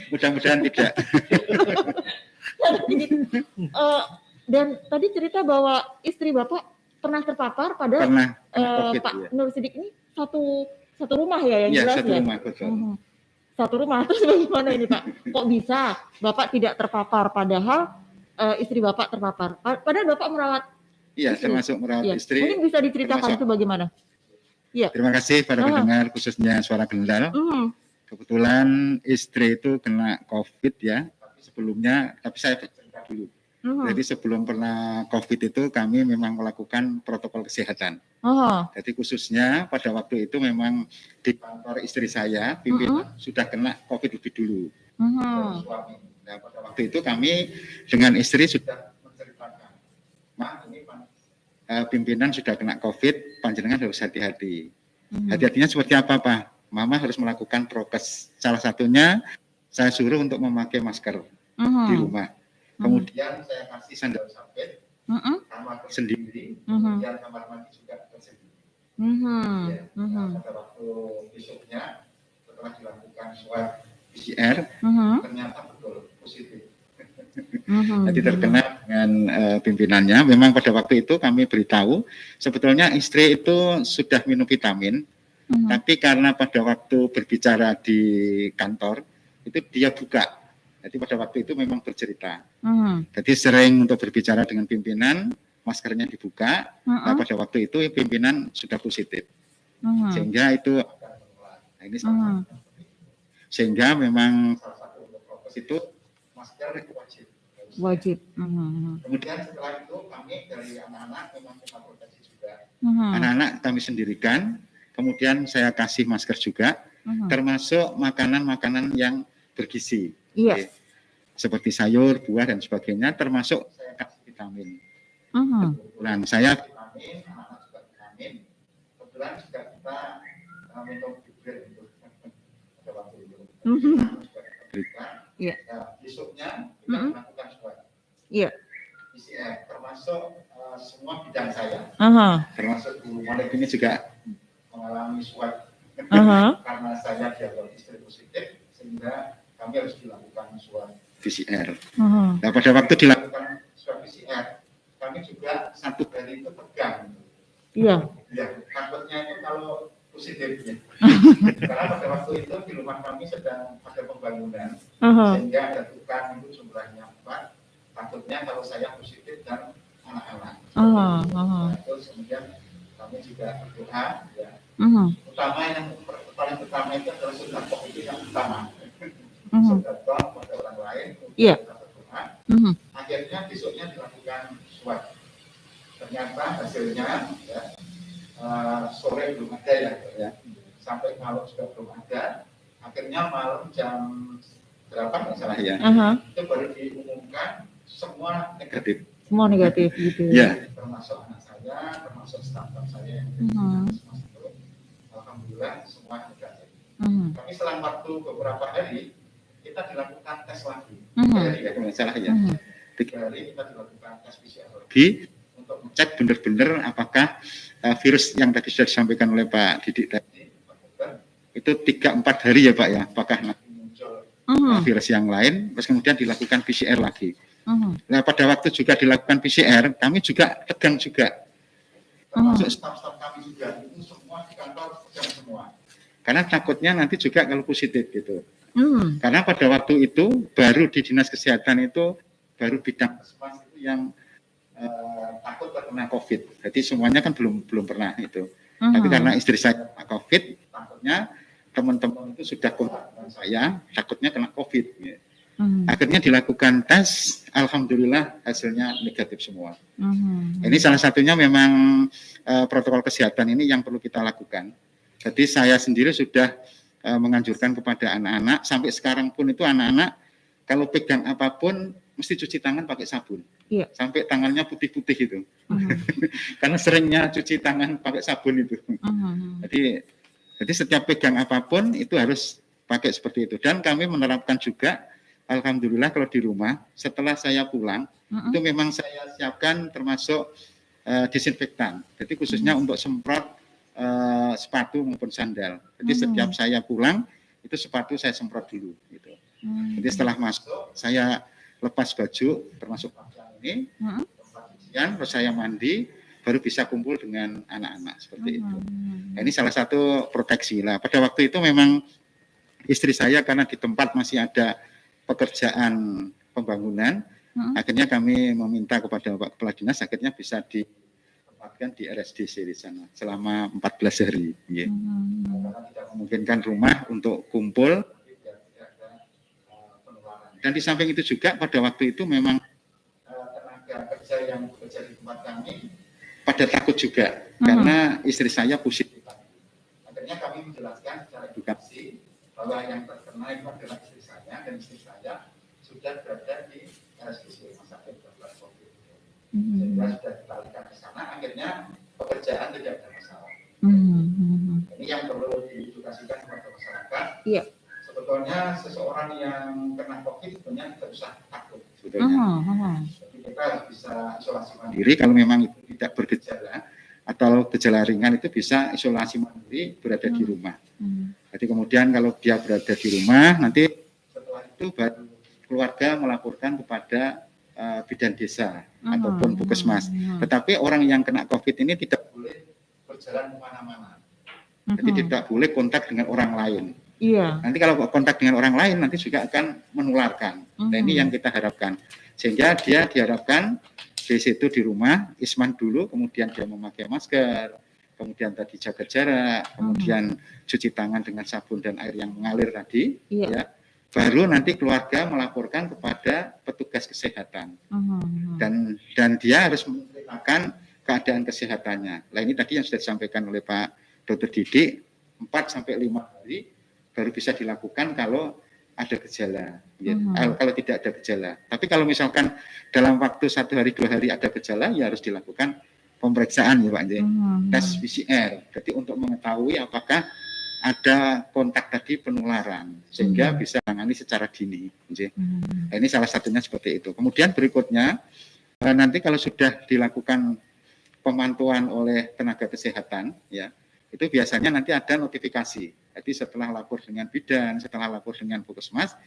Mudah-mudahan tidak. Dan tadi cerita bahwa istri Bapak pernah terpapar pada COVID, Pak ya. Nur Sidik ini satu rumah ya yang jelas ya? Satu rumah, betul. Satu rumah, terus bagaimana ini Pak? Kok bisa Bapak tidak terpapar padahal istri Bapak terpapar? Padahal Bapak merawat Iya, termasuk merawat istri. Mungkin bisa diceritakan itu bagaimana? Ya. Terima kasih pada pendengar khususnya Suara Kendal. Kebetulan istri itu kena COVID ya sebelumnya, tapi saya cerita dulu. Jadi sebelum pernah COVID itu kami memang melakukan protokol kesehatan. Jadi khususnya pada waktu itu memang di kantor istri saya, pimpinan sudah kena COVID lebih dulu. Suami. Nah pada waktu itu kami dengan istri sudah menceritakan, Mak ini pimpinan sudah kena COVID, panjenengan harus hati-hati. Hati-hatinya seperti apa, Pak? Mama harus melakukan prokes. Salah satunya saya suruh untuk memakai masker di rumah. Kemudian saya kasih sandal jepit, kamar tersendiri, kemudian kamar mandi juga tersendiri. Pada waktu besoknya, setelah dilakukan swab PCR, ternyata betul positif. Jadi terkena dengan pimpinannya. Memang pada waktu itu kami beritahu sebetulnya istri itu sudah minum vitamin, tapi karena pada waktu berbicara di kantor itu dia buka. Jadi pada waktu itu memang bercerita. Jadi sering untuk berbicara dengan pimpinan, maskernya dibuka. Nah pada waktu itu pimpinan sudah positif, sehingga itu akan menular. Nah ini sehingga memang salah satu untuk prokes itu masker itu wajib. Kemudian setelah itu kami dari anak-anak memang kita proteksi juga. Anak-anak kami sendirikan, kemudian saya kasih masker juga, termasuk makanan-makanan yang bergizi. Seperti sayur, buah dan sebagainya, termasuk saya kasih vitamin. Kebetulan saya vitamin, anak-anak juga vitamin. Kebetulan juga kita minum hibrid itu pada waktu itu. Juga kita berikan. Besoknya kita melakukan swab PCR, termasuk semua bidang saya, termasuk Bu Malik ini juga mengalami swab karena saya diagnosis istri positif, sehingga kami harus dilakukan swab PCR. Nah pada waktu dilakukan swab PCR, kami juga satu hari itu tegang. Ya, takutnya itu kalau positif ya. Karena pada waktu itu di rumah kami sedang ada pembangunan, sehingga ada tukang itu jumlahnya 4. Takutnya kalau saya positif dan anak-anak. Terus kemudian kami juga berdoa ya. Utama yang paling utama itu adalah sedekah itu yang utama. Sedekah pada orang lain untuk kita berdoa. Akhirnya besoknya dilakukan swab. Ternyata hasilnya ya, sore belum ada ya, sampai malam juga belum ada. Akhirnya malam jam berapa nggak salah ya, itu baru diumumkan semua negatif. Semua negatif gitu. Ya. Termasuk anak saya, termasuk staf-staf saya yang alhamdulillah semua negatif. Tapi selang waktu beberapa hari kita dilakukan tes lagi. 3 hari ya kalau nggak salah ya. 3 hari kita dilakukan tes PCR lagi. cek benar-benar apakah virus yang tadi sudah disampaikan oleh Pak Didik tadi itu 3-4 hari ya Pak ya, apakah nanti muncul virus yang lain, terus kemudian dilakukan PCR lagi. Nah pada waktu juga dilakukan PCR, kami juga tegang juga, termasuk staf-staf kami juga, itu semua di kantor tegang semua. Karena takutnya nanti juga kalau positif gitu. Karena pada waktu itu baru di Dinas Kesehatan itu baru bidang puskesmas itu yang takut terkena COVID. Jadi semuanya kan belum pernah itu. Tapi karena istri saya kena COVID, takutnya teman-teman itu sudah kontak dengan saya, takutnya kena COVID. Ya. Akhirnya dilakukan tes, alhamdulillah hasilnya negatif semua. Ini salah satunya memang protokol kesehatan ini yang perlu kita lakukan. Jadi saya sendiri sudah menganjurkan kepada anak-anak, sampai sekarang pun itu anak-anak kalau pegang apapun mesti cuci tangan pakai sabun. Iya. Sampai tangannya putih-putih itu. Karena seringnya cuci tangan pakai sabun itu. Jadi setiap pegang apapun itu harus pakai seperti itu. Dan kami menerapkan juga, alhamdulillah kalau di rumah, setelah saya pulang, itu memang saya siapkan termasuk disinfektan. Jadi khususnya untuk semprot sepatu maupun sandal. Jadi setiap saya pulang, itu sepatu saya semprot dulu. Gitu. Jadi setelah masuk, saya lepas baju, termasuk pakaian ini, tempat cucian, terus saya mandi, baru bisa kumpul dengan anak-anak seperti itu. Nah, ini salah satu proteksi lah. Pada waktu itu memang istri saya karena di tempat masih ada pekerjaan pembangunan, akhirnya kami meminta kepada Pak Kepala Dinas, akhirnya bisa ditempatkan di RSDC di sana selama 14 hari. Ya. Karena tidak memungkinkan rumah untuk kumpul. Dan di samping itu juga pada waktu itu memang tenaga kerja yang bekerja di tempat kami pada takut juga karena istri saya positif. Akhirnya kami menjelaskan secara edukasi bahwa yang terkena itu adalah istri saya dan istri saya sudah berada di RSDC Rumah Sakit Darurat COVID. Sehingga sudah ditalihkan ke sana, akhirnya pekerjaan tidak ada masalah. Ini yang perlu diedukasikan kepada masyarakat. Iya. Sebetulnya seseorang yang kena COVID sebenarnya tidak usah takut sebetulnya. Jadi kita harus bisa isolasi mandiri kalau memang itu tidak bergejala atau gejala ringan itu bisa isolasi mandiri berada di rumah. Jadi kemudian kalau dia berada di rumah nanti setelah itu baru keluarga melaporkan kepada bidan desa ataupun puskesmas. Tetapi orang yang kena COVID ini tidak boleh berjalan kemana-mana. Jadi tidak boleh kontak dengan orang lain. Iya. Nanti kalau kontak dengan orang lain nanti juga akan menularkan. Nah ini yang kita harapkan. Sehingga dia diharapkan di situ di rumah isman dulu, kemudian dia memakai masker, kemudian tadi jaga jarak, kemudian cuci tangan dengan sabun dan air yang mengalir tadi. Ya. Baru nanti keluarga melaporkan kepada petugas kesehatan. Dan dia harus menceritakan keadaan kesehatannya. Nah ini tadi yang sudah disampaikan oleh Pak Dr. Didik, 4-5 hari baru bisa dilakukan kalau ada gejala. Ya. Kalau tidak ada gejala. Tapi kalau misalkan dalam waktu 1 hari 2 hari ada gejala, ya harus dilakukan pemeriksaan ya Pak. Tes PCR. Jadi untuk mengetahui apakah ada kontak tadi penularan sehingga bisa tangani secara dini. Nah, ini salah satunya seperti itu. Kemudian berikutnya nanti kalau sudah dilakukan pemantauan oleh tenaga kesehatan, ya itu biasanya nanti ada notifikasi. Jadi setelah lapor dengan bidan, setelah lapor dengan puskesmas,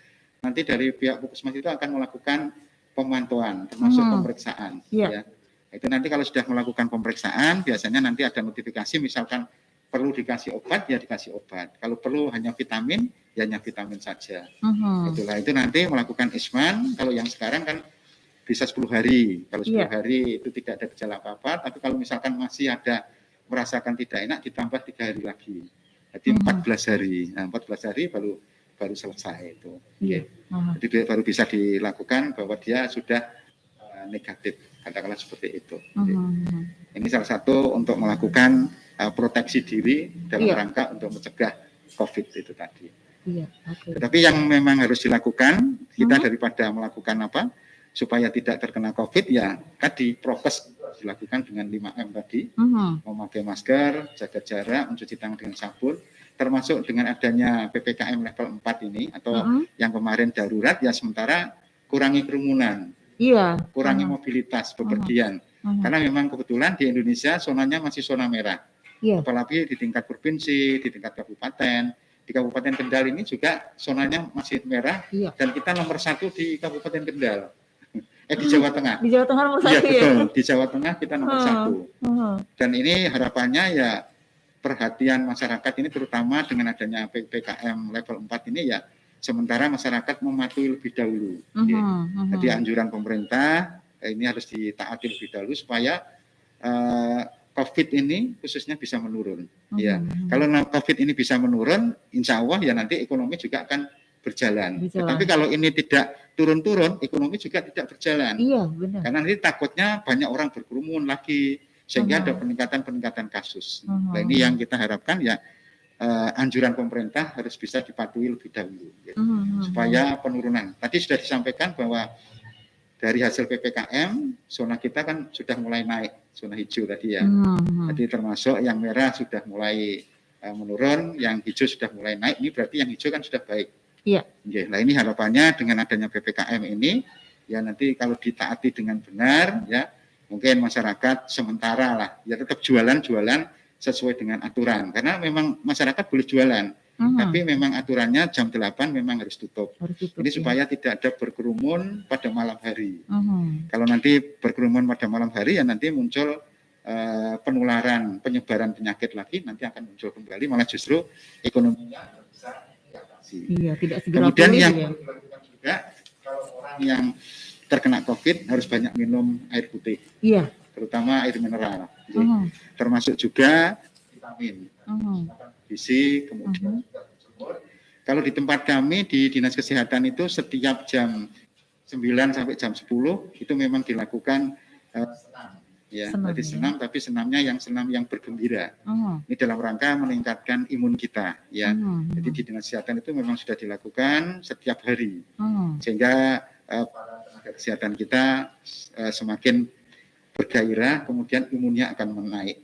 nanti dari pihak puskesmas itu akan melakukan pemantauan, termasuk pemeriksaan. Ya. Itu nanti kalau sudah melakukan pemeriksaan, biasanya nanti ada notifikasi, misalkan perlu dikasih obat, ya dikasih obat. Kalau perlu hanya vitamin, ya hanya vitamin saja. Itulah itu nanti melakukan isman. Kalau yang sekarang kan bisa 10 hari. Kalau 10 hari itu tidak ada gejala apa-apa. Tapi kalau misalkan masih ada merasakan tidak enak, ditambah 3 hari lagi. Jadi 14 hari. Nah, 14 hari baru selesai itu. Jadi baru bisa dilakukan bahwa dia sudah negatif. Katakanlah seperti itu. Ini salah satu untuk melakukan proteksi diri dalam rangka untuk mencegah COVID itu tadi. Tetapi yang memang harus dilakukan, kita daripada melakukan apa, supaya tidak terkena COVID, ya tadi prokes dilakukan dengan 5M tadi, memakai masker, jaga jarak, mencuci tangan dengan sabun, termasuk dengan adanya PPKM level 4 ini, atau yang kemarin darurat, ya sementara kurangi kerumunan, kurangi mobilitas, bepergian. Karena memang kebetulan di Indonesia zonanya masih zona merah. Iya. Apalagi di tingkat provinsi, di tingkat kabupaten. Di Kabupaten Kendal ini juga zonanya masih merah. Iya. Dan kita nomor 1 di Kabupaten Kendal. Di Jawa Tengah. Di Jawa Tengah nomor 1 Iya, ya? betul. Di Jawa Tengah kita nomor 1. Dan ini harapannya ya perhatian masyarakat ini terutama dengan adanya PPKM level 4 ini ya sementara masyarakat mematuhi lebih dahulu. Jadi anjuran pemerintah ini harus ditaati lebih dahulu supaya COVID ini khususnya bisa menurun. Ya, kalau COVID ini bisa menurun, insya Allah ya nanti ekonomi juga akan berjalan. Tapi kalau ini tidak turun-turun, ekonomi juga tidak berjalan. Iya, benar. Karena nanti takutnya banyak orang berkerumun lagi sehingga ada peningkatan kasus. Nah, ini yang kita harapkan ya anjuran pemerintah harus bisa dipatuhi lebih dahulu gitu, supaya penurunan. Tadi sudah disampaikan bahwa dari hasil PPKM zona kita kan sudah mulai naik, zona hijau tadi ya. Jadi termasuk yang merah sudah mulai menurun, yang hijau sudah mulai naik. Ini berarti yang hijau kan sudah baik. Iya. Nah ini harapannya dengan adanya PPKM ini ya nanti kalau ditaati dengan benar ya mungkin masyarakat sementara lah ya tetap jualan sesuai dengan aturan karena memang masyarakat boleh jualan tapi memang aturannya jam 8 memang harus tutup. Ini supaya tidak ada berkerumun pada malam hari. Kalau nanti berkerumun pada malam hari ya nanti muncul penyebaran penyakit lagi nanti akan muncul kembali malah justru ekonominya bisa diatasi. Iya, tidak segera. Kemudian yang perlu dilakukan juga kalau orang yang terkena COVID harus banyak minum air putih. Iya. Terutama air mineral. Termasuk juga vitamin, gizi, kemudian juga berjemur. Kalau di tempat kami di Dinas Kesehatan itu setiap jam 9 sampai jam 10 itu memang dilakukan senam. Ya, jadi senam tapi senam yang bergembira. Ini dalam rangka meningkatkan imun kita ya. Jadi di Dinas Kesehatan itu memang sudah dilakukan setiap hari. Sehingga para tenaga kesehatan kita semakin bergairah, kemudian imunnya akan menaik.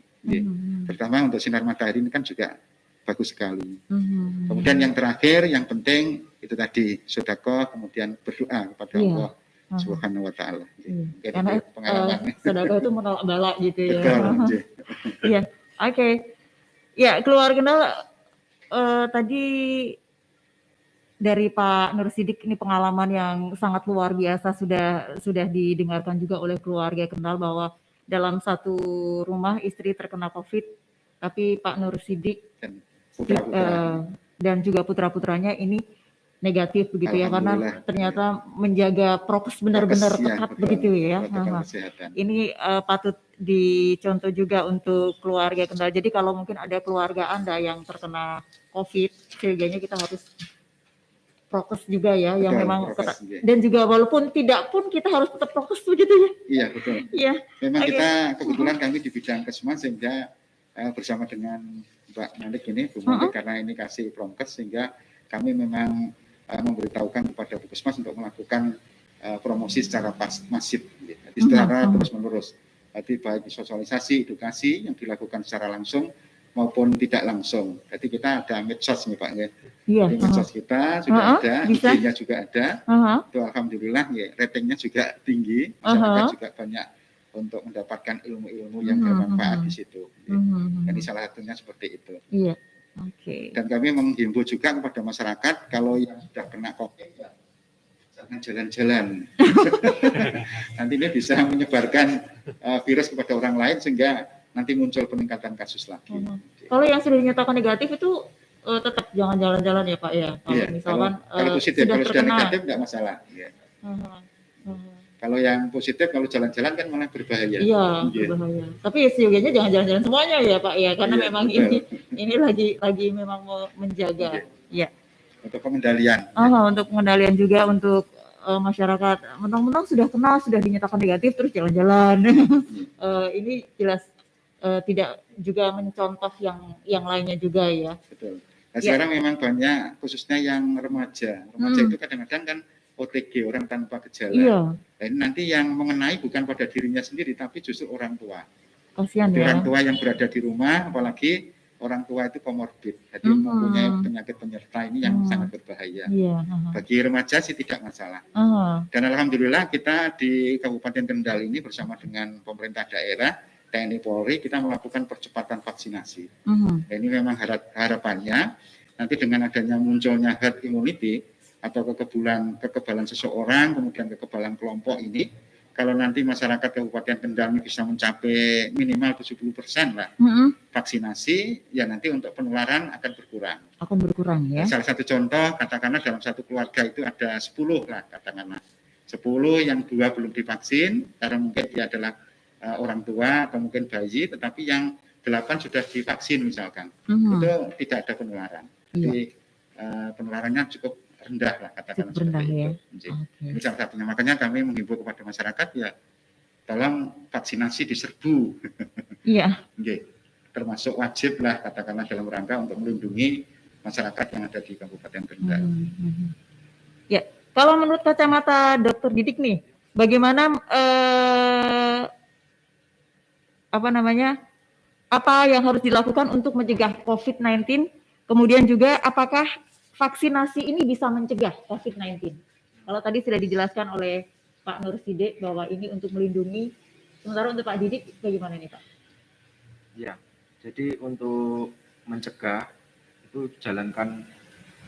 Terutama untuk sinar matahari ini kan juga bagus sekali. Kemudian yang terakhir, yang penting itu tadi sedekah, kemudian berdoa kepada Allah Subhanahu Wa Taala. Karena pengalaman. sedekah itu menolak bala gitu ya. Betul. Iya, oke. Ya keluar Kendal tadi dari Pak Nur Sidik ini pengalaman yang sangat luar biasa sudah didengarkan juga oleh keluarga Kendal bahwa dalam satu rumah istri terkena COVID, tapi Pak Nur Sidik dan juga putra-putranya ini negatif begitu ya karena ternyata menjaga prokes benar-benar ketat begitu ya. Ini patut dicontoh juga untuk keluarga Kendal. Jadi kalau mungkin ada keluarga Anda yang terkena COVID, setidaknya kita harus prokes juga ya, yang memang dan juga walaupun tidak pun kita harus tetap prokes begitu ya. Iya betul. Iya. Memang kita kebetulan kami di bidang kesmas sehingga bersama dengan Mbak Malik ini, Bu Malik karena ini kasih prokes sehingga kami memang memberitahukan kepada Puskesmas untuk melakukan promosi secara masif, jadi secara terus-menerus. Jadi baik sosialisasi, edukasi yang dilakukan secara langsung maupun tidak langsung. Jadi kita ada medsos nih Pak ya. Iya. Jadi medsos kita sudah ada, IG-nya juga ada. Itu alhamdulillah ya, ratingnya juga tinggi. Masyarakat juga banyak untuk mendapatkan ilmu-ilmu yang bermanfaat di situ. Jadi salah satunya seperti itu. Iya. Oke. Dan kami menghimbau juga kepada masyarakat kalau yang sudah kena COVID ya jangan jalan-jalan. Nanti ini bisa menyebarkan virus kepada orang lain sehingga nanti muncul peningkatan kasus lagi. Kalau yang sudah dinyatakan negatif itu tetap jangan jalan-jalan ya Pak ya. Kalau misalkan kalau positif, kalau sudah negatif tidak masalah. Ya. Kalau yang positif kalau jalan-jalan kan malah berbahaya. Iya, berbahaya. Tapi seyogianya jangan jalan-jalan semuanya ya Pak ya, karena memang ini lagi memang mau menjaga. Iya. Untuk pengendalian. Untuk pengendalian juga untuk masyarakat. Mentang-mentang sudah kenal, sudah dinyatakan negatif terus jalan-jalan. Ini jelas tidak juga mencontoh yang lainnya juga ya. Betul. Nah, sekarang memang banyak khususnya yang remaja. Remaja itu kadang-kadang kan OTG, orang tanpa gejala. Iya. Dan nanti yang mengenai bukan pada dirinya sendiri, tapi justru orang tua. Kasihan ya. Orang tua yang berada di rumah, apalagi orang tua itu komorbid, jadi mempunyai penyakit penyerta ini yang sangat berbahaya. Bagi remaja sih tidak masalah. Dan alhamdulillah kita di Kabupaten Kendal ini bersama dengan pemerintah daerah, TNI Polri, kita melakukan percepatan vaksinasi. Nah, ini memang harapannya nanti dengan adanya munculnya herd immunity atau kekebalan seseorang, kemudian kekebalan kelompok ini, kalau nanti masyarakat Kabupaten Kendal ini bisa mencapai minimal 70% lah vaksinasi, ya nanti untuk penularan akan berkurang. Akan berkurang ya. Salah satu contoh, katakanlah dalam satu keluarga itu ada 10 lah, katakanlah 10 yang 2 belum divaksin, karena mungkin dia adalah orang tua atau mungkin bayi, tetapi yang 8 sudah divaksin misalkan, itu tidak ada penularan. Jadi penularannya cukup rendah lah, katakan rendah ya. Ini salah satunya. Makanya kami menghimbau kepada masyarakat ya, tolong vaksinasi diserbu. Iya. Termasuk wajib lah, katakanlah dalam rangka untuk melindungi masyarakat yang ada di Kabupaten Kendal. Ya, kalau menurut kacamata Dokter Didik nih, bagaimana apa yang harus dilakukan untuk mencegah COVID-19? Kemudian juga apakah vaksinasi ini bisa mencegah COVID-19? Kalau tadi sudah dijelaskan oleh Pak Nur Sidik bahwa ini untuk melindungi, sementara untuk Pak Didik bagaimana nih Pak? Ya, jadi untuk mencegah itu jalankan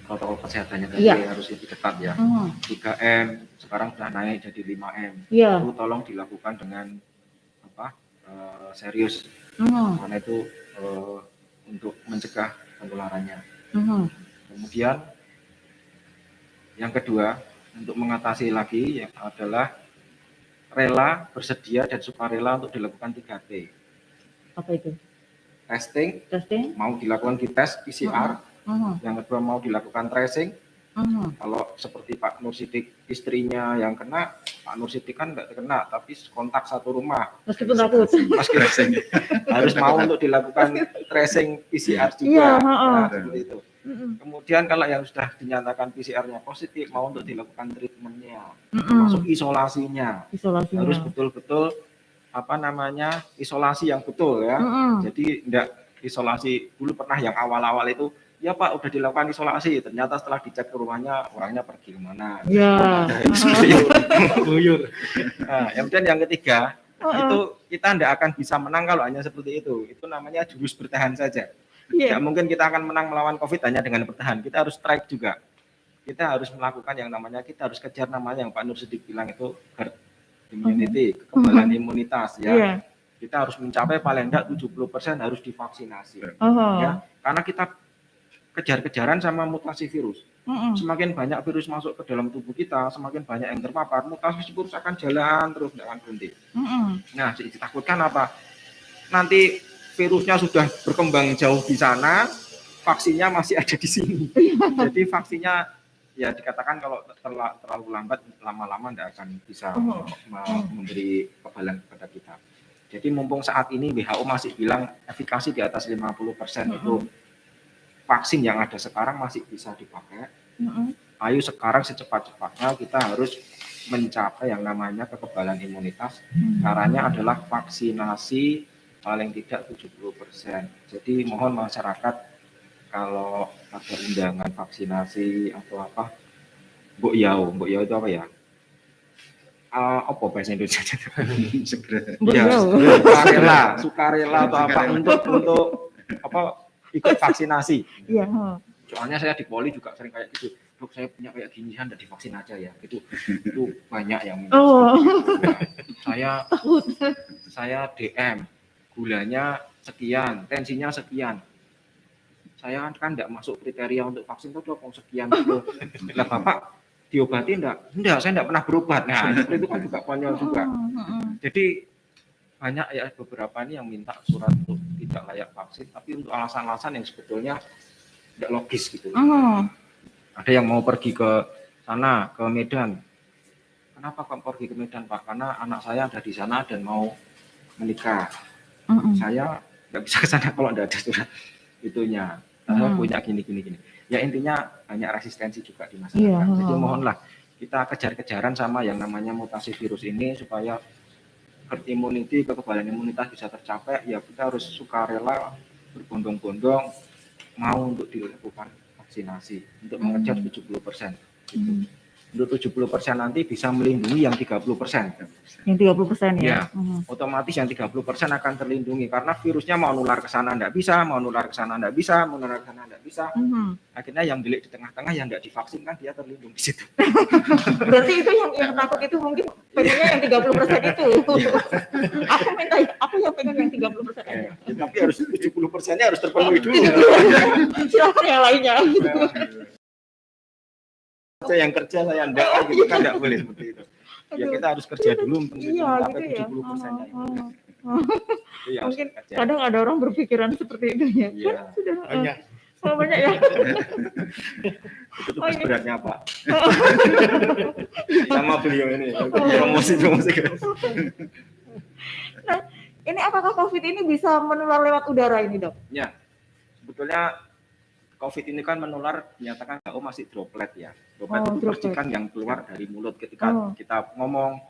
protokol kesehatannya tadi harus lebih ketat ya. 3M sekarang sudah naik jadi 5M. Itu tolong dilakukan dengan serius. Karena itu untuk mencegah penularannya. Kemudian yang kedua, untuk mengatasi lagi yang adalah rela, bersedia dan sukarela untuk dilakukan 3T. Apa itu? Testing, mau dilakukan tes PCR. Yang kedua mau dilakukan tracing. Kalau seperti Pak Nur Sidik istrinya yang kena, Pak Nur Sidik kan nggak kena, tapi kontak satu rumah. Meskipun takut. Harus mau untuk dilakukan tracing PCR juga. Nah, seperti itu. Kemudian kalau yang sudah dinyatakan PCR-nya positif, mau untuk dilakukan treatment-nya, termasuk isolasinya. Harus betul-betul isolasi yang betul ya. Jadi tidak isolasi dulu pernah yang awal-awal itu, ya Pak udah dilakukan isolasi, ternyata setelah dicek ke rumahnya orangnya pergi kemana. Buyur. Nah, kemudian yang ketiga, itu kita tidak akan bisa menang kalau hanya seperti itu. Itu namanya jurus bertahan saja. Tidak mungkin kita akan menang melawan COVID hanya dengan bertahan. Kita harus strike juga. Kita harus melakukan yang namanya, kita harus kejar namanya yang Pak Nur Sidik bilang itu herd immunity, kekebalan imunitas ya. Kita harus mencapai paling enggak 70% harus divaksinasi. Ya, karena kita kejar-kejaran sama mutasi virus. Semakin banyak virus masuk ke dalam tubuh kita, semakin banyak yang terpapar, mutasi virus akan jalan terus, tidak akan berhenti. Nah, ditakutkan apa? Nanti virusnya sudah berkembang jauh di sana, vaksinnya masih ada di sini. Jadi vaksinnya ya dikatakan kalau terlalu lambat, lama-lama tidak akan bisa memberi kekebalan kepada kita. Jadi mumpung saat ini WHO masih bilang efikasi di atas 50% itu vaksin yang ada sekarang masih bisa dipakai. Ayo sekarang secepat-cepatnya kita harus mencapai yang namanya kekebalan imunitas. Caranya adalah vaksinasi paling tidak 70%. Jadi mohon masyarakat kalau ada undangan vaksinasi atau apa, Mbok Yau itu apa ya? Apa bahasa Indonesia? Sukarela atau apa untuk apa ikut vaksinasi. Soalnya saya di Poli juga sering kayak gitu. Dok, saya punya kayak gini, Anda divaksin aja ya. Itu banyak yang saya DM, gulanya sekian, tensinya sekian. Saya kan tidak masuk kriteria untuk vaksin, tuh dok, sekian itu. Lah Bapak diobati enggak? Enggak, saya enggak pernah berobat. Nah, seperti itu kan juga konyol juga. Jadi banyak ya beberapa ini yang minta surat untuk tidak layak vaksin, tapi untuk alasan-alasan yang sebetulnya tidak logis gitu. Ada yang mau pergi ke sana, ke Medan. Kenapa kok pergi ke Medan, Pak? Karena anak saya ada di sana dan mau menikah. Saya nggak bisa ke sana kalau tidak ada surat itunya. Saya punya gini. Ya intinya banyak resistensi juga di masyarakat. Jadi mohonlah kita kejar-kejaran sama yang namanya mutasi virus ini supaya herd immunity, kekebalan imunitas bisa tercapai. Ya kita harus sukarela berbondong-bondong mau untuk dilakukan vaksinasi untuk mengejar 70%. Gitu. Untuk 70% nanti bisa melindungi yang 30%. Yang 30% ya. Otomatis yang 30% akan terlindungi karena virusnya mau nular ke sana enggak bisa, mau nular ke sana enggak bisa, mau nular ke sana enggak bisa. Akhirnya yang delik di tengah-tengah yang enggak divaksin kan dia terlindung di situ. Berarti itu yang takut itu mungkin pengennya yang 30% itu. Aku yang pengen yang 30% aja. Ya, tapi harus 70%-nya harus terpenuhi dulu. Silakan yang lainnya gitu. Saya yang kerja saya enggak gitu kan enggak boleh seperti itu. Ya kita harus kerja dulu sampai gitu ya. 70%-nya. Iya, mungkin kadang ada orang berpikiran seperti itu ya. Iya. Kan sudah Banyak. banyak ya. Itu tugas beratnya Pak. Sama beliau ini promosi. Nah, ini apakah COVID ini bisa menular lewat udara ini, Dok? Ya, sebetulnya COVID ini kan menular dinyatakan WHO masih droplet ya. Droplet itu percikan yang keluar dari mulut ketika kita ngomong,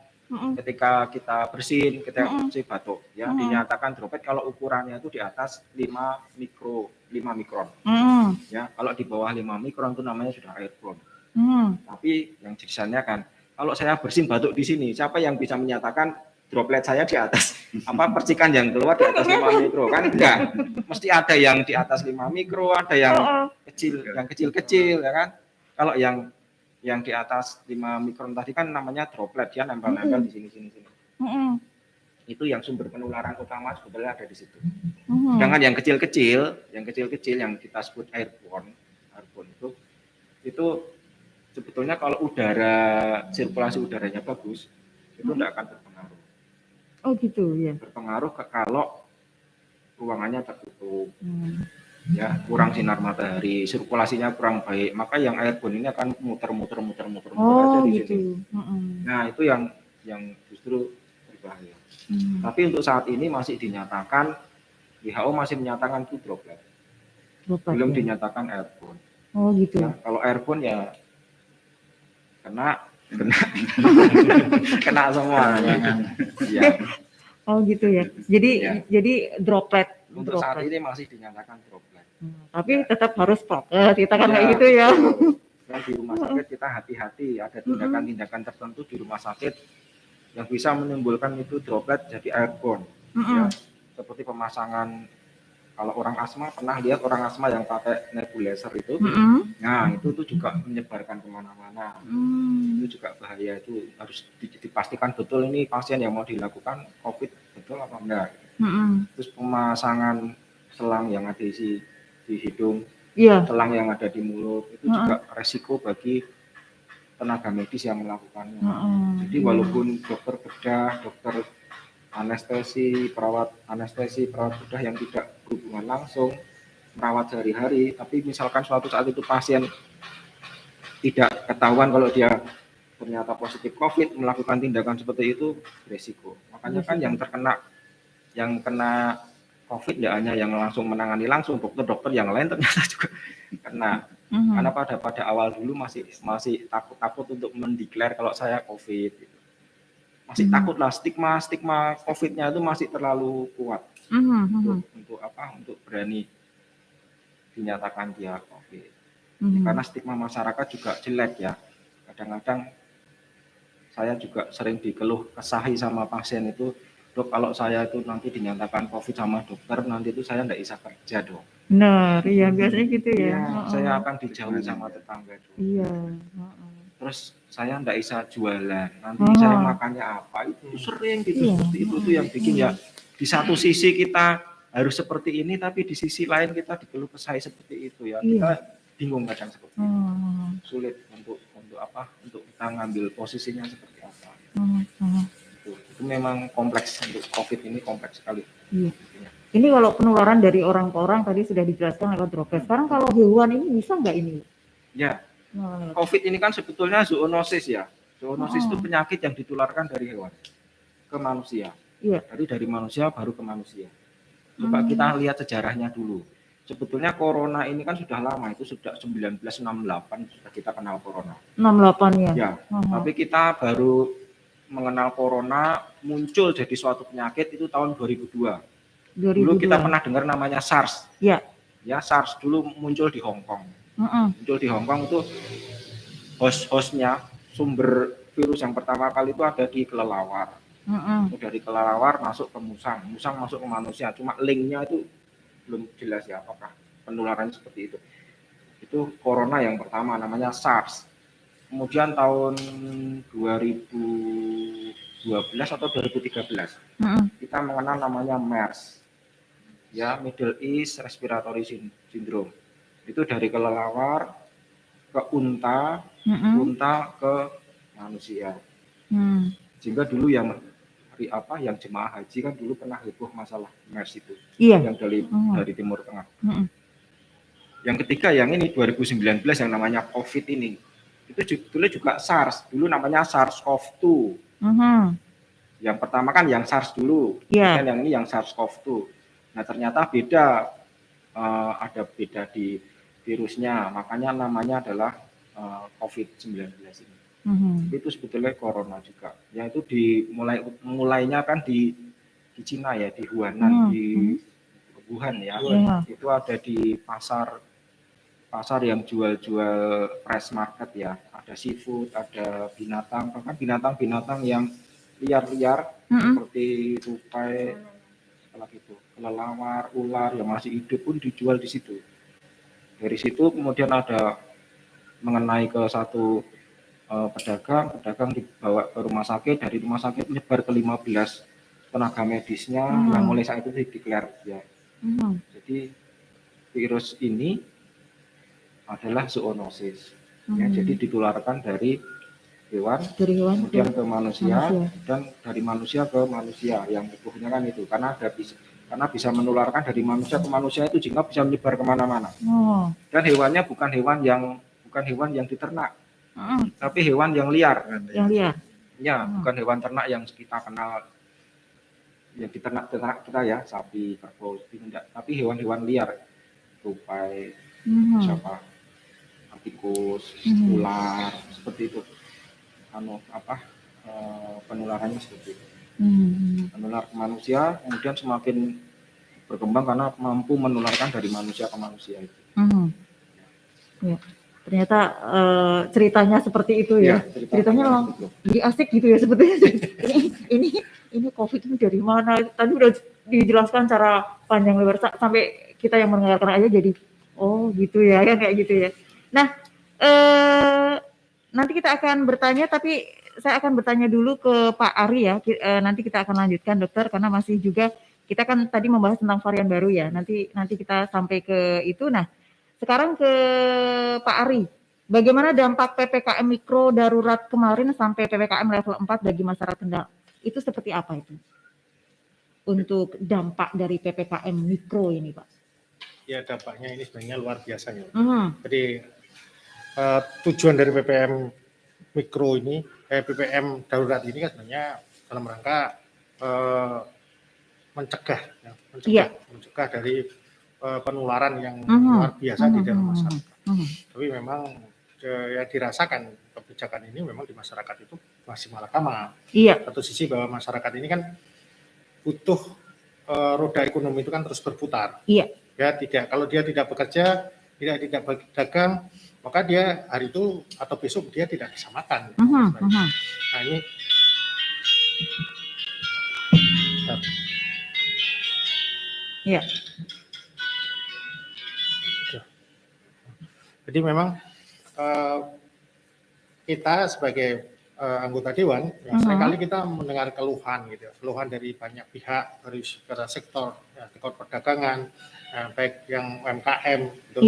ketika kita bersin, ketika batuk ya, dinyatakan droplet kalau ukurannya itu di atas 5 mikron. Ya, kalau di bawah 5 mikron itu namanya sudah airborne. Tapi yang jelasnya kan kalau saya bersin batuk di sini, siapa yang bisa menyatakan droplet saya di atas percikan yang keluar di atas 5 mikro kan enggak, mesti ada yang di atas 5 mikro, ada yang kecil ya kan. Kalau yang di atas 5 mikron tadi kan namanya droplet, dia nempel-nempel di sini. Itu yang sumber penularan utama sebetulnya ada di situ. Sedangkan yang kecil-kecil yang kita sebut airborne itu sebetulnya kalau sirkulasi udaranya bagus itu tidak akan berpengaruh. Oh gitu ya. Berpengaruh kalau ruangannya tertutup, ya kurang sinar matahari, sirkulasinya kurang baik, maka yang airborne ini akan muter aja di sini. Nah itu yang justru berbahaya. Tapi untuk saat ini masih dinyatakan, WHO masih menyatakan itu droplet, belum dinyatakan airborne. Oh gitu. Ya, kalau airborne ya kena semua ya. Oh gitu ya. Jadi droplet untuk saat ini masih dinyatakan droplet. Tapi tetap harus prokes kita kan kayak gitu ya. Dan di rumah sakit kita hati-hati, ada tindakan-tindakan tertentu di rumah sakit yang bisa menimbulkan itu droplet jadi airborne. Ya, seperti pemasangan, kalau orang asma, pernah lihat orang asma yang pakai nebulizer itu, nah itu juga menyebarkan kemana-mana. Itu juga bahaya, itu harus dipastikan betul ini pasien yang mau dilakukan COVID betul apa enggak. Terus pemasangan selang yang ada di hidung, selang yang ada di mulut, itu juga resiko bagi tenaga medis yang melakukannya. Jadi walaupun dokter bedah, dokter anestesi, perawat bedah yang tidak berhubungan langsung merawat sehari-hari, tapi misalkan suatu saat itu pasien tidak ketahuan kalau dia ternyata positif COVID, melakukan tindakan seperti itu beresiko. Makanya kan yang kena COVID tidak hanya yang langsung menangani langsung, dokter-dokter yang lain ternyata juga kena. Karena pada awal dulu masih takut untuk mendeklar kalau saya COVID. Gitu. Masih takut lah, stigma COVID-nya itu masih terlalu kuat untuk berani dinyatakan dia COVID. Karena stigma masyarakat juga jelek ya. Kadang-kadang saya juga sering dikeluh kesahi sama pasien itu, dok kalau saya itu nanti dinyatakan COVID sama dokter, nanti itu saya tidak bisa kerja dok. Benar, iya biasanya gitu ya. Iya, saya akan dijauhi sama tetangga dok. Iya. Terus saya tidak bisa jualan, nanti saya makannya apa, itu sering gitu. Seperti itu tuh yang bikin ya, di satu sisi kita harus seperti ini, tapi di sisi lain kita dikeluh kesahi seperti itu ya. Kita bingung kadang seperti itu. Sulit untuk kita ngambil posisinya seperti apa. Itu memang kompleks, untuk COVID ini kompleks sekali. Iya. Ini kalau penularan dari orang ke orang tadi sudah dijelaskan lewat droplet. Sekarang kalau hewan ini bisa nggak ini? Ya, COVID ini kan sebetulnya zoonosis ya. Zoonosis itu penyakit yang ditularkan dari hewan ke manusia. Iya. Dari manusia baru ke manusia. Coba kita lihat sejarahnya dulu. Sebetulnya corona ini kan sudah lama, itu sudah 1968 sudah kita kenal corona. 68 ya. Ya, tapi kita baru mengenal corona muncul jadi suatu penyakit itu tahun 2002. Dulu 2002. kita pernah dengar namanya SARS. Ya. Ya, SARS dulu muncul di Hong Kong. Muncul di Hong Kong itu hostnya, sumber virus yang pertama kali itu ada di kelelawar. Dari kelelawar masuk ke musang masuk ke manusia. Cuma linknya itu belum jelas ya apakah penularan seperti itu. Itu corona yang pertama namanya SARS. Kemudian tahun 2012 atau 2013 kita mengenal namanya MERS, ya, Middle East Respiratory Syndrome. Itu dari kelelawar ke unta, unta ke manusia. Sehingga dulu yang jemaah haji kan dulu pernah heboh masalah MERS itu, yang dari Timur Tengah. Yang ketiga yang ini 2019 yang namanya COVID ini, itu dulu juga SARS, dulu namanya SARS-CoV-2. Yang pertama kan yang SARS dulu, kemudian yang ini yang SARS-CoV-2. Nah ternyata beda, ada beda di virusnya, makanya namanya adalah COVID-19 ini. Itu sebetulnya corona juga. Yang itu mulainya kan di Cina ya, di Wuhan, di Wuhan ya. Itu ada di pasar yang jual-jual fresh market ya. Ada seafood, ada binatang, bahkan binatang-binatang yang liar-liar seperti tupai, apalagi itu kelelawar, ular yang masih hidup pun dijual di situ. Dari situ kemudian ada mengenai ke satu pedagang dibawa ke rumah sakit, dari rumah sakit menyebar ke 15 tenaga medisnya yang mulai saat itu dideklar ya. Jadi virus ini adalah zoonosis, ya, jadi ditularkan dari hewan kemudian ke manusia, dan dari manusia ke manusia, yang hebohnya kan itu karena bisa menularkan dari manusia ke manusia itu jika bisa menyebar kemana-mana. Dan hewannya bukan hewan yang diternak, tapi hewan yang liar. Ya, bukan hewan ternak yang kita kenal, yang diternak kita ya, sapi, kerbau, tidak, tapi hewan-hewan liar, tupai, siapa, tikus, ular, seperti itu. Penularannya seperti itu. Menular ke manusia, kemudian semakin berkembang karena mampu menularkan dari manusia ke manusia itu. Ya. Ternyata ceritanya seperti itu ya. Ceritanya lebih asik gitu ya sebetulnya. ini COVID ini dari mana? Tadi udah dijelaskan secara panjang lebar sampai kita yang mendengarkan aja jadi oh gitu ya, kayak gitu ya. Nah, nanti kita akan bertanya, tapi saya akan bertanya dulu ke Pak Ari ya. Nanti kita akan lanjutkan dokter, karena masih juga kita kan tadi membahas tentang varian baru ya. Nanti kita sampai ke itu. Nah, sekarang ke Pak Ari. Bagaimana dampak PPKM mikro darurat kemarin sampai PPKM level 4 bagi masyarakat Kendal? Itu seperti apa itu? Untuk dampak dari PPKM mikro ini, Pak? Ya, dampaknya ini sebenarnya luar biasa ya. Jadi tujuan dari PPM mikro ini, PPM darurat ini kan sebenarnya dalam rangka mencegah dari penularan yang luar biasa di dalam masyarakat. Tapi memang yang dirasakan kebijakan ini memang di masyarakat itu masih malakama. Satu sisi bahwa masyarakat ini kan butuh roda ekonomi itu kan terus berputar. Ya, kalau dia tidak bekerja, tidak berdagang, maka dia hari itu atau besok dia tidak bisa makan. Nah ini jadi memang kita sebagai anggota dewan, seringkali kita mendengar keluhan gitu, keluhan dari banyak pihak, dari segala sektor, sektor perdagangan, baik yang UMKM, gitu,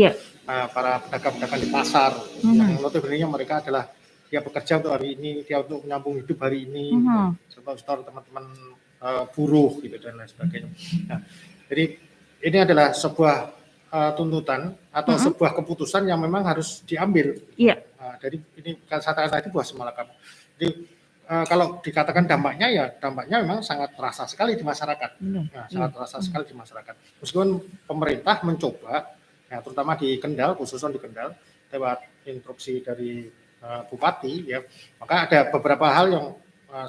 para pedagang-pedagang di pasar, yang notabene mereka adalah dia bekerja untuk hari ini, dia untuk menyambung hidup hari ini, sektor teman-teman buruh gitu dan lain sebagainya. Nah, jadi ini adalah sebuah tuntutan atau sebuah keputusan yang memang harus diambil. Dari ini katakan tadi buah semalakam. Jadi kalau dikatakan dampaknya memang sangat terasa sekali di masyarakat. Sangat terasa sekali di masyarakat. Meskipun pemerintah mencoba, ya, terutama di Kendal, khususnya di Kendal, lewat instruksi dari bupati, ya, maka ada beberapa hal yang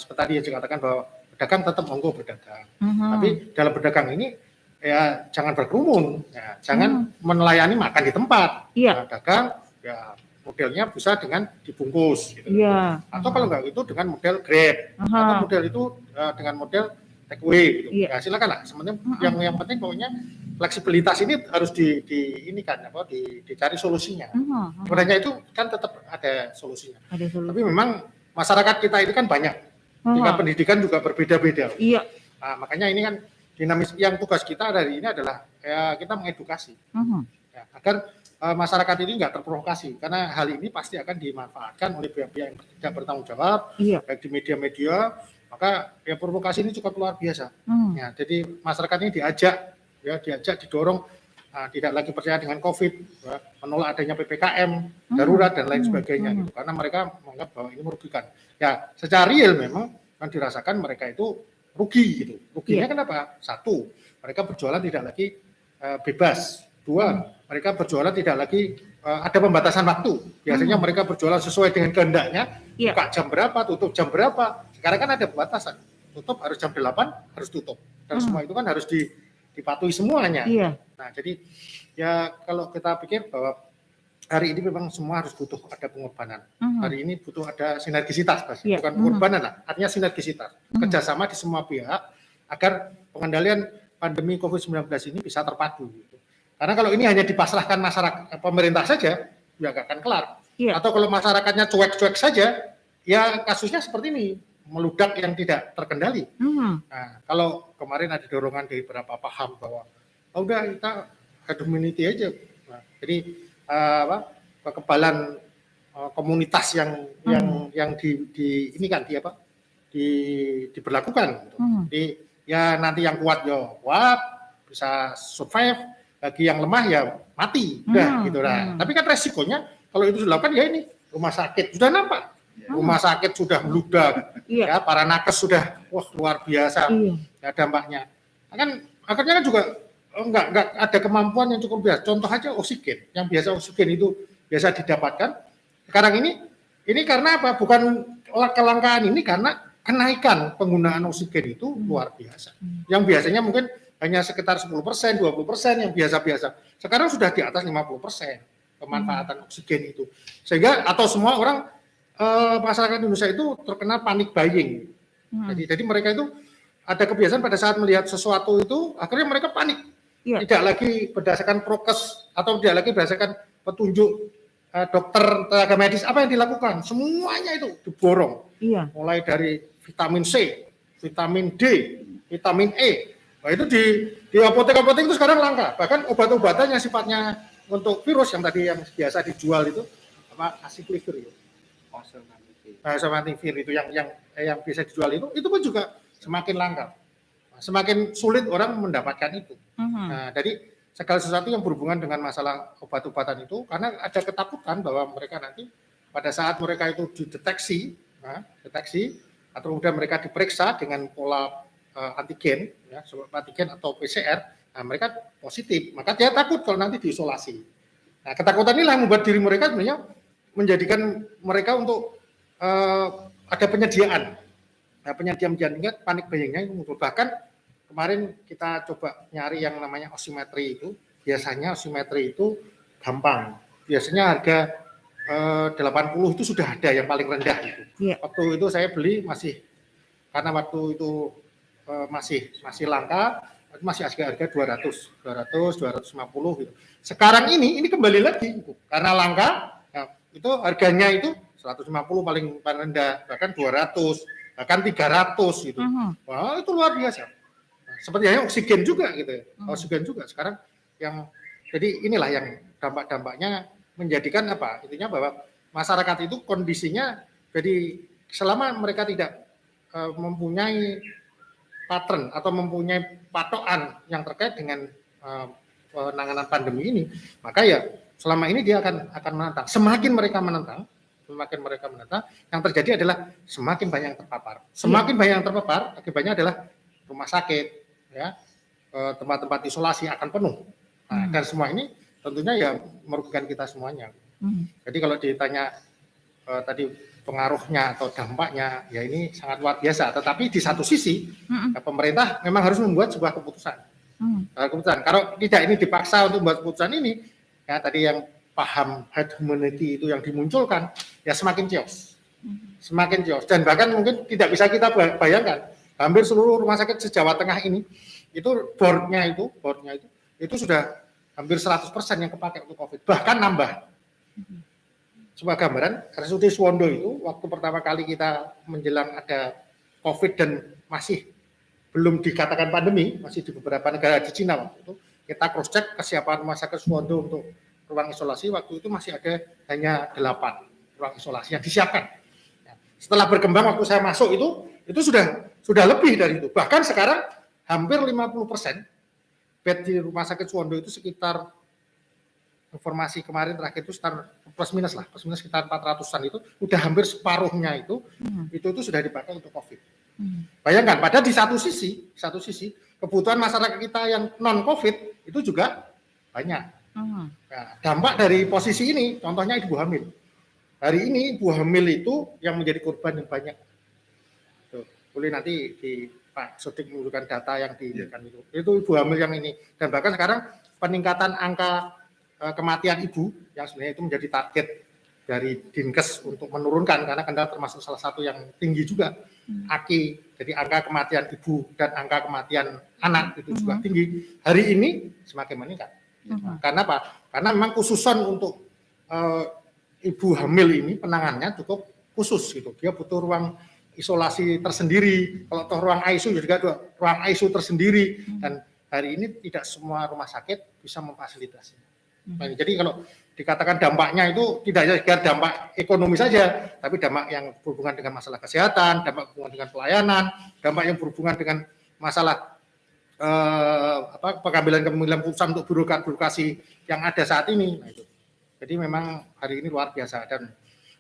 seperti tadi yang dikatakan bahwa pedagang tetap monggo berdagang. Tapi dalam berdagang ini ya jangan berkerumun, ya, jangan melayani makan di tempat. Iya. Dagang ya modelnya bisa dengan dibungkus gitu. Iya. Atau kalau enggak itu dengan model Grab atau model itu dengan model take away gitu. Iya. Ya silakan lah. Sebenarnya yang penting pokoknya fleksibilitas ini harus ini kan dicari solusinya. Sebenarnya itu kan tetap ada solusinya. Ada solusi. Tapi memang masyarakat kita ini kan banyak. Tingkat pendidikan juga berbeda-beda. Iya. Nah, makanya ini kan dinamis, yang tugas kita hari ini adalah ya, kita mengedukasi ya, agar masyarakat ini nggak terprovokasi, karena hal ini pasti akan dimanfaatkan oleh pihak-pihak yang tidak bertanggung jawab, baik di media-media, maka ya provokasi ini cukup luar biasa. Ya, jadi masyarakat ini diajak didorong tidak lagi percaya dengan COVID, ya, menolak adanya PPKM darurat dan lain sebagainya, gitu, karena mereka menganggap bahwa ini merugikan. Ya, secara real memang kan dirasakan mereka itu rugi gitu. Ruginya kenapa? Satu, mereka berjualan tidak lagi bebas. Dua, mereka berjualan tidak lagi ada pembatasan waktu. Biasanya mereka berjualan sesuai dengan kehendaknya, buka jam berapa, tutup jam berapa. Sekarang kan ada pembatasan. Tutup harus jam 8, harus tutup. Dan semua itu kan harus dipatuhi semuanya. Nah, jadi ya kalau kita pikir bahwa hari ini memang semua harus butuh ada pengorbanan. Hari ini butuh ada sinergisitas, bukan pengorbanan lah, artinya sinergisitas. Kerjasama di semua pihak agar pengendalian pandemi COVID-19 ini bisa terpadu. Gitu. Karena kalau ini hanya dipasrahkan masyarakat pemerintah saja, ya nggak akan kelar. Atau kalau masyarakatnya cuek-cuek saja, ya kasusnya seperti ini, meludak yang tidak terkendali. Nah, kalau kemarin ada dorongan dari beberapa paham bahwa udah kita herd immunity aja. Nah, jadi kekebalan komunitas yang ini kan diberlakukan gitu. Jadi ya nanti yang kuat bisa survive, bagi yang lemah ya mati udah gitu lah. Tapi kan resikonya kalau itu dilakukan ya ini rumah sakit sudah nampak, rumah sakit sudah meludak, ya para nakes sudah luar biasa ya dampaknya. Kan akhirnya kan juga enggak ada kemampuan yang cukup biasa. Contoh aja oksigen, yang biasa oksigen itu biasa didapatkan. Sekarang ini karena apa? Bukan kelangkaan ini, karena kenaikan penggunaan oksigen itu luar biasa. Yang biasanya mungkin hanya sekitar 10%, 20% yang biasa-biasa. Sekarang sudah di atas 50% pemanfaatan oksigen itu. Sehingga atau semua orang masyarakat Indonesia itu terkena panic buying. Jadi mereka itu ada kebiasaan pada saat melihat sesuatu itu akhirnya mereka panik. Tidak lagi berdasarkan prokes atau tidak lagi berdasarkan petunjuk dokter, tenaga medis, apa yang dilakukan? Semuanya itu diborong. Mulai dari vitamin C, vitamin D, vitamin E. Nah, itu di apotek-apotek itu sekarang langka. Bahkan obat-obatan yang sifatnya untuk virus yang tadi yang biasa dijual itu apa acyclovir itu. Oseltamivir itu yang bisa dijual itu pun juga semakin langka. Semakin sulit orang mendapatkan itu. Nah, jadi segala sesuatu yang berhubungan dengan masalah obat-obatan itu, karena ada ketakutan bahwa mereka nanti pada saat mereka itu dideteksi, atau kemudian mereka diperiksa dengan pola antigen, ya, antigen atau PCR, nah mereka positif, maka dia takut kalau nanti diisolasi. Nah, ketakutan inilah yang membuat diri mereka sebenarnya menjadikan mereka untuk ada penyediaan. Nah, penyediaan ingat panik buyingnya itu muncul. Bahkan kemarin kita coba nyari yang namanya osimetri itu. Biasanya osimetri itu gampang. Biasanya harga 80 itu sudah ada yang paling rendah itu. Waktu itu saya beli karena waktu itu masih langka, masih harga 250 gitu. Sekarang ini kembali lagi karena langka, ya, itu harganya itu 150 paling rendah, bahkan 200, bahkan 300 gitu. Wah, itu luar biasa. Seperti yang oksigen juga gitu ya. Oksigen juga sekarang jadi inilah yang dampak-dampaknya menjadikan apa? Intinya bahwa masyarakat itu kondisinya jadi selama mereka tidak mempunyai pattern atau mempunyai patokan yang terkait dengan penanganan pandemi ini, maka ya selama ini dia akan menentang. Semakin mereka menentang, yang terjadi adalah semakin banyak yang terpapar. Semakin banyak yang terpapar, akibatnya adalah rumah sakit, ya, tempat-tempat isolasi akan penuh. Nah, dan semua ini tentunya ya merugikan kita semuanya. Jadi kalau ditanya tadi pengaruhnya atau dampaknya, ya ini sangat luar biasa. Tetapi di satu sisi, ya, pemerintah memang harus membuat sebuah keputusan. Keputusan. Kalau tidak ini dipaksa untuk membuat keputusan ini, ya tadi yang paham herd immunity itu yang dimunculkan, ya semakin chaos. Semakin chaos. Dan bahkan mungkin tidak bisa kita bayangkan, hampir seluruh rumah sakit se-Jawa Tengah ini, itu boardnya itu sudah hampir 100% yang kepakai untuk COVID. Bahkan nambah. Sebuah gambaran, RSUD Suwondo itu, waktu pertama kali kita menjelang ada COVID dan masih belum dikatakan pandemi, masih di beberapa negara di Cina waktu itu, kita cross check kesiapan rumah sakit Suwondo untuk ruang isolasi, waktu itu masih ada hanya 8 ruang isolasi yang disiapkan. Setelah berkembang waktu saya masuk itu sudah lebih dari itu. Bahkan sekarang hampir 50% bed di rumah sakit Suwondo itu sekitar, informasi kemarin terakhir itu sekitar plus minus sekitar 400-an itu udah hampir separuhnya itu sudah dipakai untuk COVID. Bayangkan, padahal di satu sisi kebutuhan masyarakat kita yang non COVID itu juga banyak. Nah, dampak dari posisi ini, contohnya ibu hamil. Hari ini ibu hamil itu yang menjadi korban yang banyak. Tuh, boleh nanti di Pak Sodik menunjukkan data yang diberikan itu. Itu ibu hamil yang ini. Dan bahkan sekarang peningkatan angka kematian ibu yang sebenarnya itu menjadi target dari Dinkes untuk menurunkan, karena Kendal termasuk salah satu yang tinggi juga AKI, jadi angka kematian ibu dan angka kematian anak itu juga tinggi. Hari ini semakin meningkat. Karena apa? Karena memang khususan untuk ibu hamil ini penanganannya cukup khusus gitu. Dia butuh ruang isolasi tersendiri. Kalau toh ruang ICU juga ada ruang ICU tersendiri. Dan hari ini tidak semua rumah sakit bisa memfasilitasi. Jadi kalau dikatakan dampaknya itu tidak hanya dampak ekonomi saja, tapi dampak yang berhubungan dengan masalah kesehatan, dampak berhubungan dengan pelayanan, dampak yang berhubungan dengan masalah pengambilan keputusan untuk birokrasi yang ada saat ini. Nah, itu. Jadi memang hari ini luar biasa, dan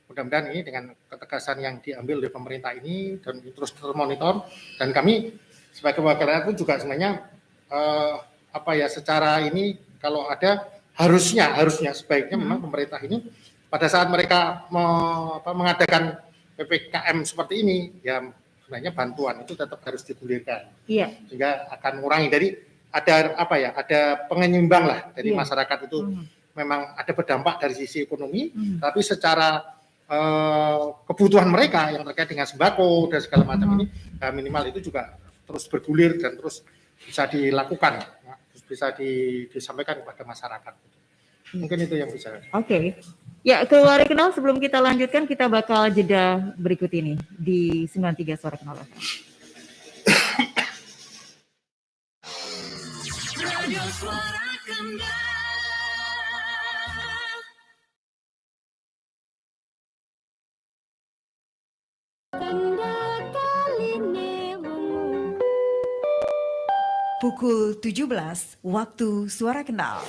mudah-mudahan ini dengan ketegasan yang diambil oleh pemerintah ini dan terus termonitor, dan kami sebagai wakil rakyat pun juga sebenarnya secara ini kalau ada harusnya sebaiknya memang pemerintah ini pada saat mereka mengadakan PPKM seperti ini, ya sebenarnya bantuan itu tetap harus digulirkan. Iya. Sehingga akan mengurangi dari ada penyeimbang lah dari masyarakat itu memang ada berdampak dari sisi ekonomi, tapi secara kebutuhan mereka yang terkait dengan sembako dan segala macam ini minimal itu juga terus bergulir dan terus bisa dilakukan. Bisa disampaikan kepada masyarakat. Mungkin itu yang bisa. Oke. Ya, keluar kenal sebelum kita lanjutkan, kita bakal jeda berikut ini di 93 Suara Kenal. Radio Suara Kendal. Pukul 17 waktu Suara Kenal.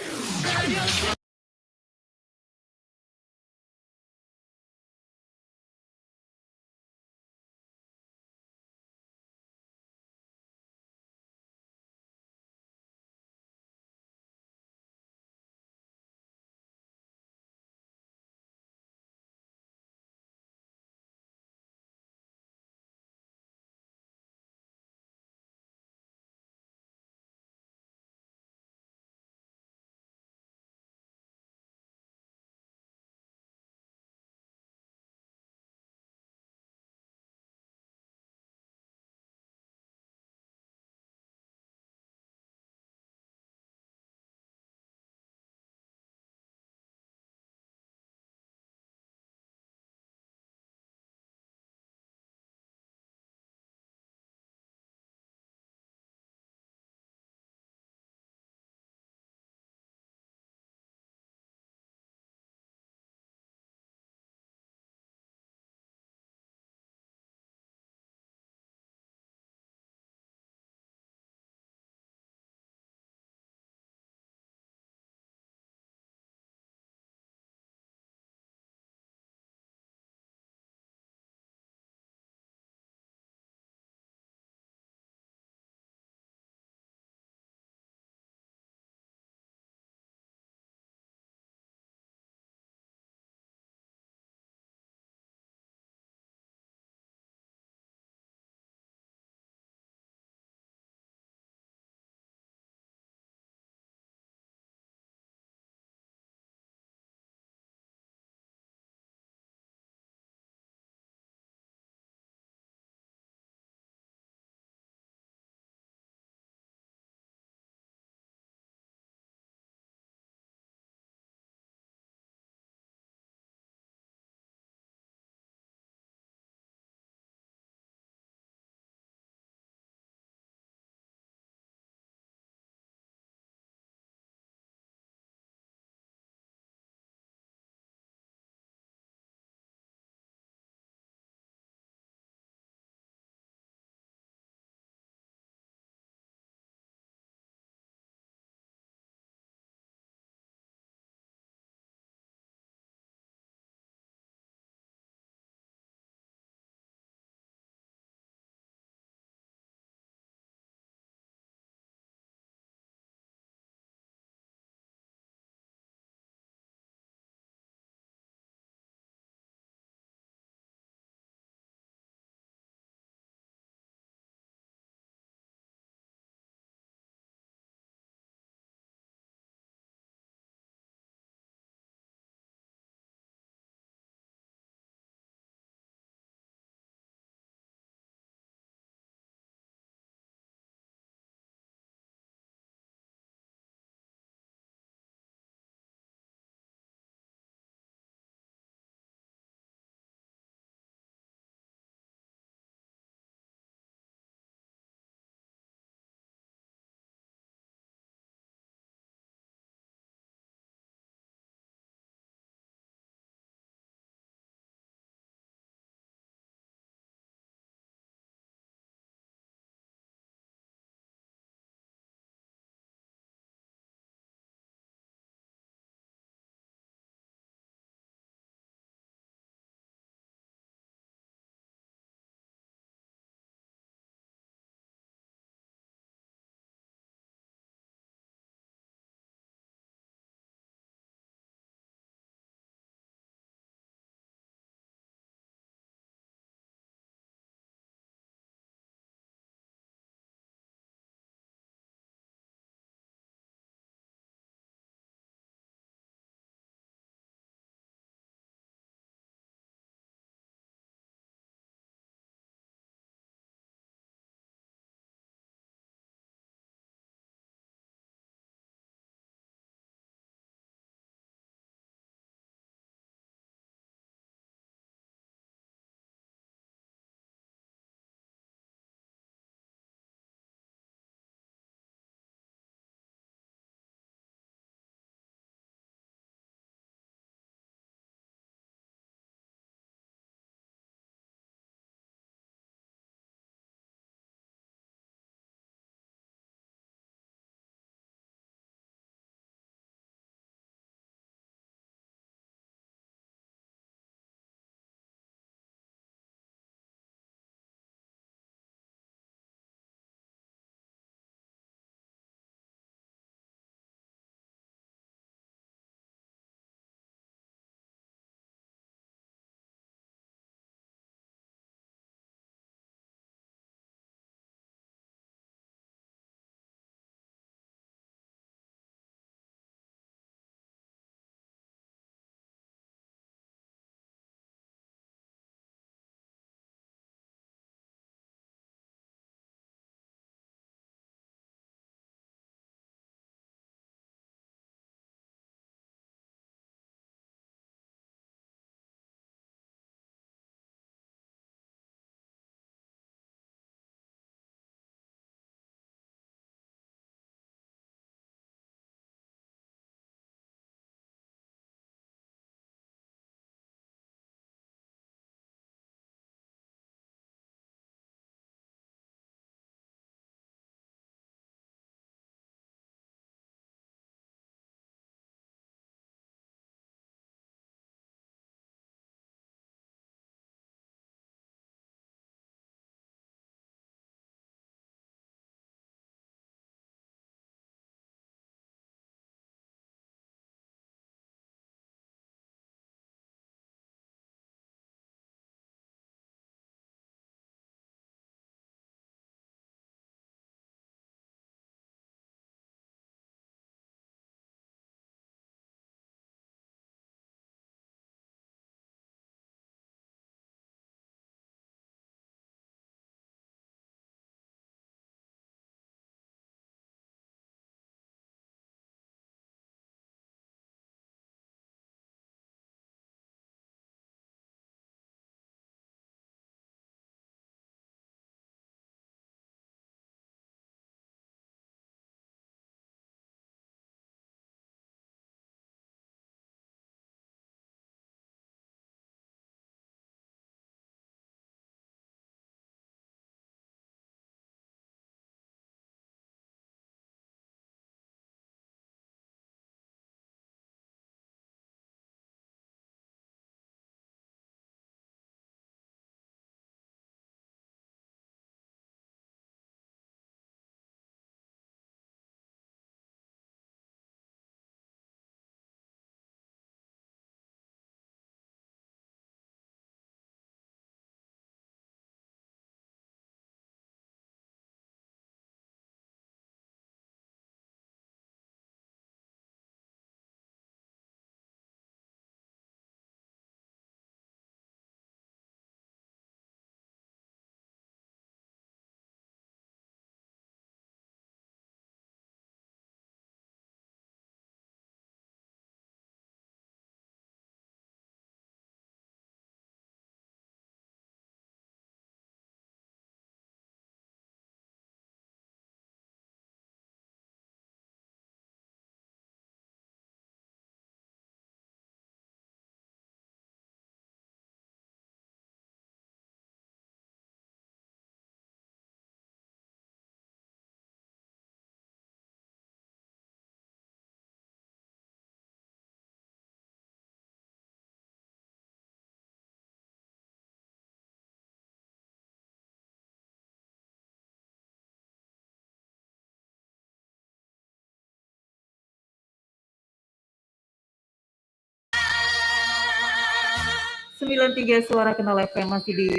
93 Suara Kendal FM masih di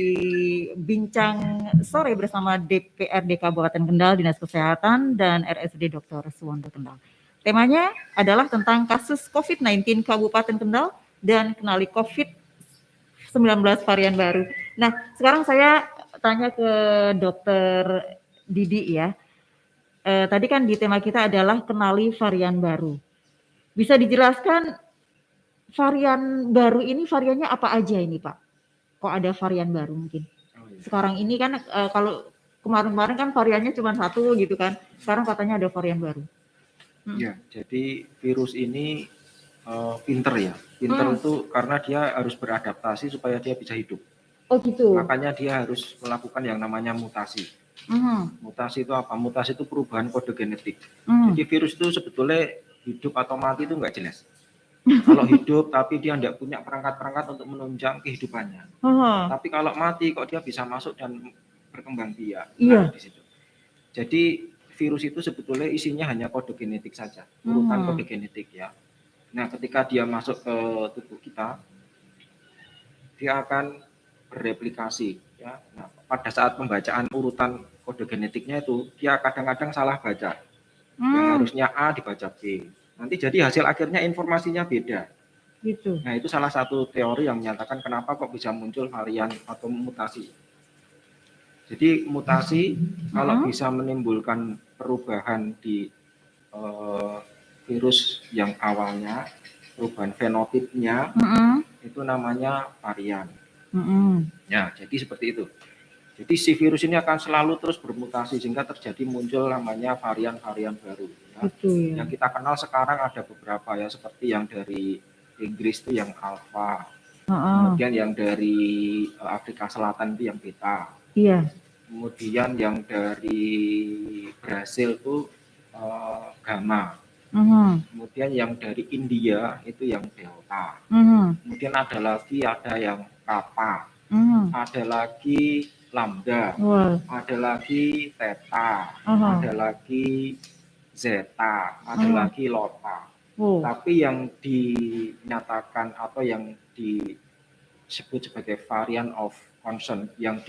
bincang sore bersama DPRD Kabupaten Kendal, Dinas Kesehatan, dan RSUD Dr. Suwondo Kendal. Temanya adalah tentang kasus COVID-19 Kabupaten Kendal dan kenali COVID-19 varian baru. Nah, sekarang saya tanya ke Dr. Didi ya. Tadi kan di tema kita adalah kenali varian baru. Bisa dijelaskan varian baru ini variannya apa aja ini Pak? Kok ada varian baru mungkin? Sekarang ini kan kalau kemarin-kemarin kan variannya cuma satu gitu kan. Sekarang katanya ada varian baru. Ya, jadi virus ini pinter ya. Pinter itu karena dia harus beradaptasi supaya dia bisa hidup. Oh gitu. Makanya dia harus melakukan yang namanya mutasi. Mutasi itu apa? Mutasi itu perubahan kode genetik. Jadi virus itu sebetulnya hidup atau mati itu nggak jelas. Kalau hidup tapi dia tidak punya perangkat-perangkat untuk menunjang kehidupannya. Tapi kalau mati kok dia bisa masuk dan berkembang biak. Nah, di situ. Jadi virus itu sebetulnya isinya hanya kode genetik saja, urutan kode genetik ya. Nah, ketika dia masuk ke tubuh kita, dia akan bereplikasi ya. Nah, pada saat pembacaan urutan kode genetiknya itu dia kadang-kadang salah baca. Yang harusnya A dibaca B. Nanti jadi hasil akhirnya informasinya beda. Gitu. Nah, itu salah satu teori yang menyatakan kenapa kok bisa muncul varian atau mutasi. Jadi mutasi kalau bisa menimbulkan perubahan di virus yang awalnya, perubahan fenotipnya, itu namanya varian. Ya, jadi seperti itu. Jadi si virus ini akan selalu terus bermutasi sehingga terjadi muncul namanya varian-varian baru. Ya. Yang kita kenal sekarang ada beberapa ya, seperti yang dari Inggris itu yang alfa, kemudian yang dari Afrika Selatan itu yang beta, kemudian yang dari Brasil itu gamma, kemudian yang dari India itu yang delta, kemudian ada yang kappa, ada lagi lambda, ada lagi theta, ada lagi zeta, ada lagi lota. Tapi yang dinyatakan atau yang disebut sebagai variant of concern yang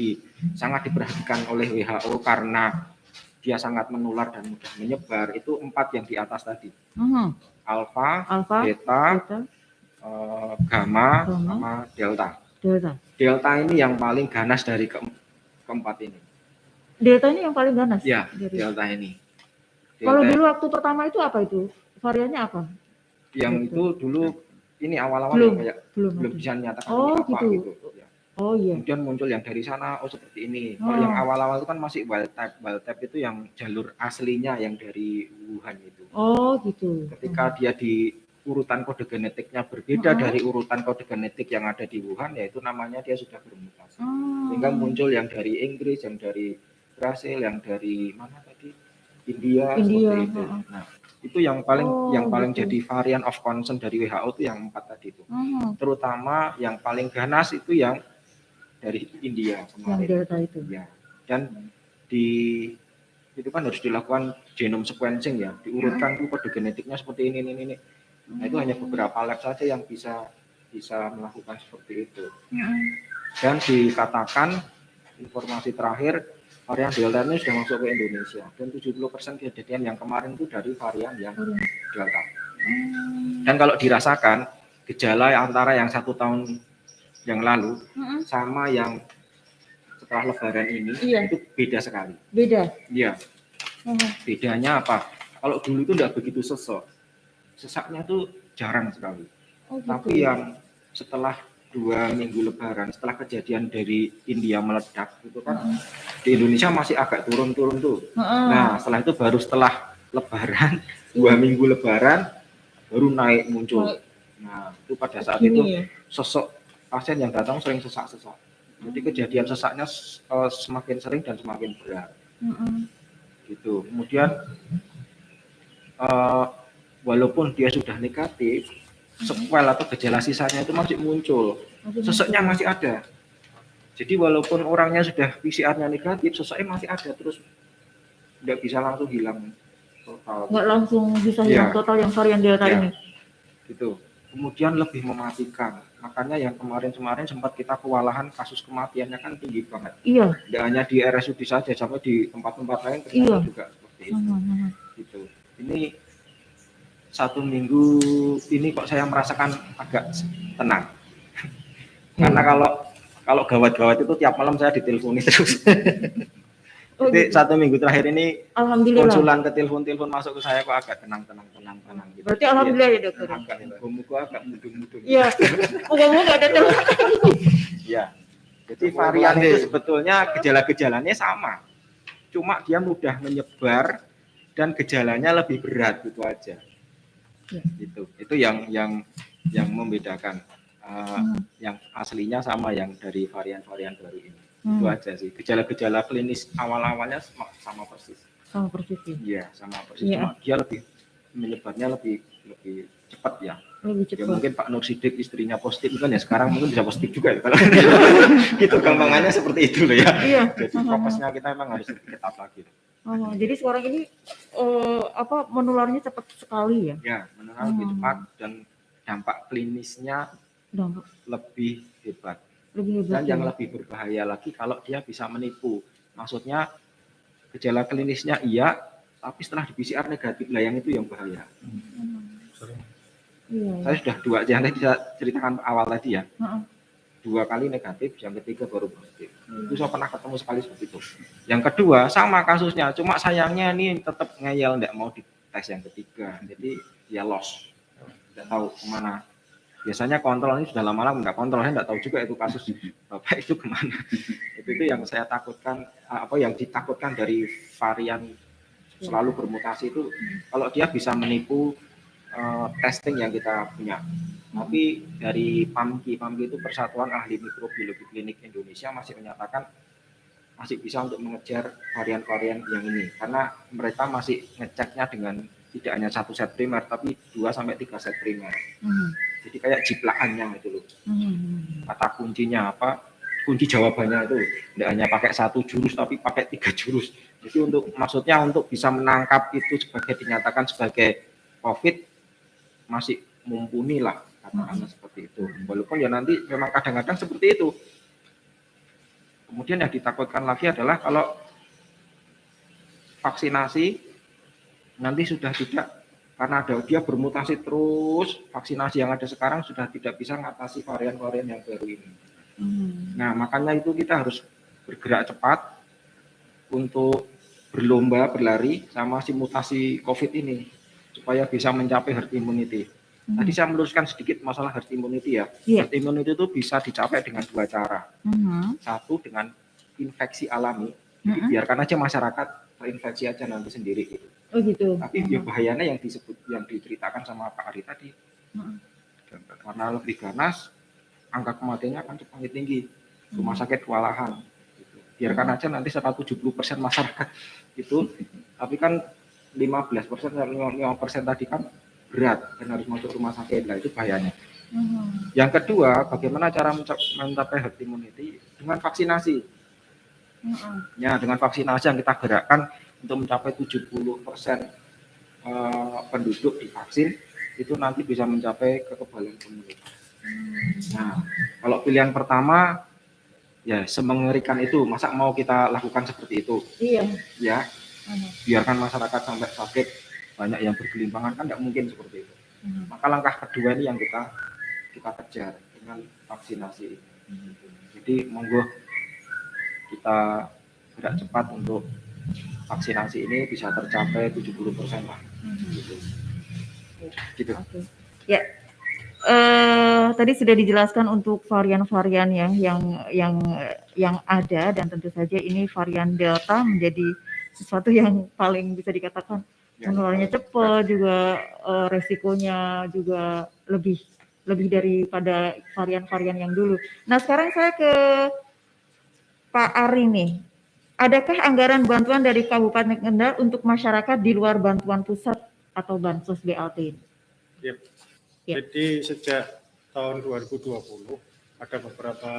sangat diperhatikan oleh WHO karena dia sangat menular dan mudah menyebar itu 4 yang di atas tadi. Alpha, beta, gamma, sama delta. Delta ini yang paling ganas dari keempat ini. Delta ini yang paling ganas? Ya, delta ini. Kalau dulu waktu pertama itu apa itu? Variannya apa? Yang itu dulu ini awal-awal belum bisa menyatakan apa gitu. Ya. Oh iya. Kemudian muncul yang dari sana, seperti ini. Kalau yang awal-awal itu kan masih wild type itu yang jalur aslinya yang dari Wuhan itu. Oh gitu. Ketika dia di urutan kode genetiknya berbeda dari urutan kode genetik yang ada di Wuhan, yaitu namanya dia sudah bermutasi. Sehingga muncul yang dari Inggris, yang dari Brasil, yang dari mana tadi? India. Seperti itu. Nah, itu yang paling jadi varian of concern dari WHO itu yang 4 tadi itu. Terutama yang paling ganas itu yang dari India kemarin. Yang delta itu. Ya. Dan itu kan harus dilakukan genome sequencing ya, diurutkan tuh kode genetiknya seperti ini. Nah, itu hanya beberapa lab saja yang bisa melakukan seperti itu. Dan dikatakan informasi terakhir varian delta ini sudah masuk ke Indonesia dan 70% kejadian yang kemarin itu dari varian yang delta. Dan kalau dirasakan gejala antara yang 1 tahun yang lalu sama yang setelah Lebaran ini itu beda sekali. Beda. Iya. Bedanya apa? Kalau dulu itu tidak begitu sesaknya tuh jarang sekali. Tapi yang setelah 2 minggu Lebaran, setelah kejadian dari India meledak itu kan di Indonesia masih agak turun-turun tuh. Nah, setelah itu baru setelah Lebaran 2 minggu Lebaran baru naik muncul. Nah, itu pada saat itu sosok pasien yang datang sering sesak-sesak. Jadi kejadian sesaknya semakin sering dan semakin berat. Gitu. Kemudian walaupun dia sudah negatif, sequel atau gejala sisanya itu masih muncul. Sesaknya masih ada. Jadi walaupun orangnya sudah PCR-nya negatif, sesaknya masih ada terus, tidak bisa langsung hilang total. Nggak langsung bisa hilang total yang varian delta ini. Gitu. Kemudian lebih mematikan Makanya yang kemarin sempat kita kewalahan, kasus kematiannya kan tinggi banget. Iya. Tidak hanya di RSUD saja, sampai di tempat-tempat lain ternyata juga seperti itu. Gitu. Ini 1 minggu ini kok saya merasakan agak tenang. Karena kalau gawat-gawat itu tiap malam saya diteleponi terus. Jadi 1 minggu terakhir ini alhamdulillah konsulan ke telepon masuk ke saya kok agak tenang gitu. Berarti alhamdulillah ya dokter. Agak mudung-mudung. Iya. Moga-moga ada telepon. Iya. Jadi varian itu sebetulnya gejala-gejalanya sama. Cuma dia mudah menyebar dan gejalanya lebih berat gitu aja. Itu yang membedakan. Yang aslinya sama yang dari varian-varian baru ini. Itu aja sih. Gejala-gejala klinis awal-awalnya sama persis. Sama persis. Iya, sama persis. Cuma dia lebih menyebarnya lebih cepat ya. Lebih cepat. Ya mungkin Pak Nur Sidik istrinya positif kan ya, sekarang mungkin bisa positif juga ya kalau gitu gampangannya seperti itu loh ya. Iya. Jadi fokusnya kita memang harus ketat lagi. Jadi sekarang ini menularnya cepat sekali ya? Ya, menular lebih cepat dan dampak klinisnya lebih hebat. Dan yang lebih berbahaya lagi kalau dia bisa menipu. Maksudnya gejala klinisnya iya, tapi setelah di PCR negatif lah, yang itu yang bahaya. Saya sudah 2, yang tadi saya ceritakan awal tadi ya. 2 kali negatif, yang ketiga baru positif. Itu saya pernah ketemu sekali seperti itu. Yang kedua sama kasusnya, cuma sayangnya ini tetap ngeyel, tidak mau dites yang ketiga. Jadi dia lost, tidak tahu kemana. Biasanya kontrol ini sudah lama-lama nggak kontrol, saya nggak tahu juga itu kasus Bapak itu kemana. Itu yang saya takutkan, yang ditakutkan dari varian selalu bermutasi itu, kalau dia bisa menipu testing yang kita punya. Tapi dari PAMKI itu Persatuan Ahli Mikrobiologi Klinik Indonesia masih menyatakan masih bisa untuk mengejar varian-varian yang ini, karena mereka masih ngeceknya dengan tidak hanya 1 set primer, tapi 2-3 set primer. Jadi kayak jiplakannya itu loh. Kata kuncinya apa? Kunci jawabannya itu tidak hanya pakai 1 jurus, tapi pakai 3 jurus. Jadi maksudnya untuk bisa menangkap itu dinyatakan sebagai COVID masih mumpuni lah, katakanlah seperti itu. Walaupun ya nanti memang kadang-kadang seperti itu. Kemudian yang ditakutkan lagi adalah kalau vaksinasi nanti sudah tidak, karena dia bermutasi terus, vaksinasi yang ada sekarang sudah tidak bisa mengatasi varian-varian yang baru ini. Nah, makanya itu kita harus bergerak cepat untuk berlari sama si mutasi COVID ini, supaya bisa mencapai herd immunity. Tadi saya meluruskan sedikit masalah herd immunity ya. Herd immunity itu bisa dicapai dengan 2 cara. Satu dengan infeksi alami, jadi biarkan aja masyarakat terinfeksi aja nanti sendiri gitu. Oh gitu. Tapi bahayanya yang diceritakan sama Pak Ari tadi, karena lebih ganas, angka kematiannya akan cepat tinggi, rumah sakit kewalahan. Gitu. Biarkan aja nanti 70% masyarakat itu, tapi kan 15% tadi kan berat dan harus masuk rumah sakit, lah itu bahayanya. Yang kedua, bagaimana cara mencapai herd immunity dengan vaksinasi. Ya, dengan vaksinasi yang kita gerakkan untuk mencapai 70% penduduk divaksin, itu nanti bisa mencapai kekebalan penuh. Nah, kalau pilihan pertama, ya semengerikan itu, masa mau kita lakukan seperti itu? Iya. Ya, biarkan masyarakat sampai sakit, banyak yang bergelimpangan, kan tidak mungkin seperti itu. Maka langkah kedua ini yang kita kejar dengan vaksinasi. Jadi monggo kita gerak cepat untuk vaksinasi ini bisa tercapai 70% lah. Gitu. Okay. Ya, tadi sudah dijelaskan untuk varian-varian yang ada, dan tentu saja ini varian Delta menjadi sesuatu yang paling bisa dikatakan menularnya cepat, juga resikonya juga lebih daripada varian-varian yang dulu. Nah, sekarang saya ke Pak Ari nih. Adakah anggaran bantuan dari Kabupaten Kendal untuk masyarakat di luar bantuan pusat atau bansos BLT ini? Yep. Jadi sejak tahun 2020 ada beberapa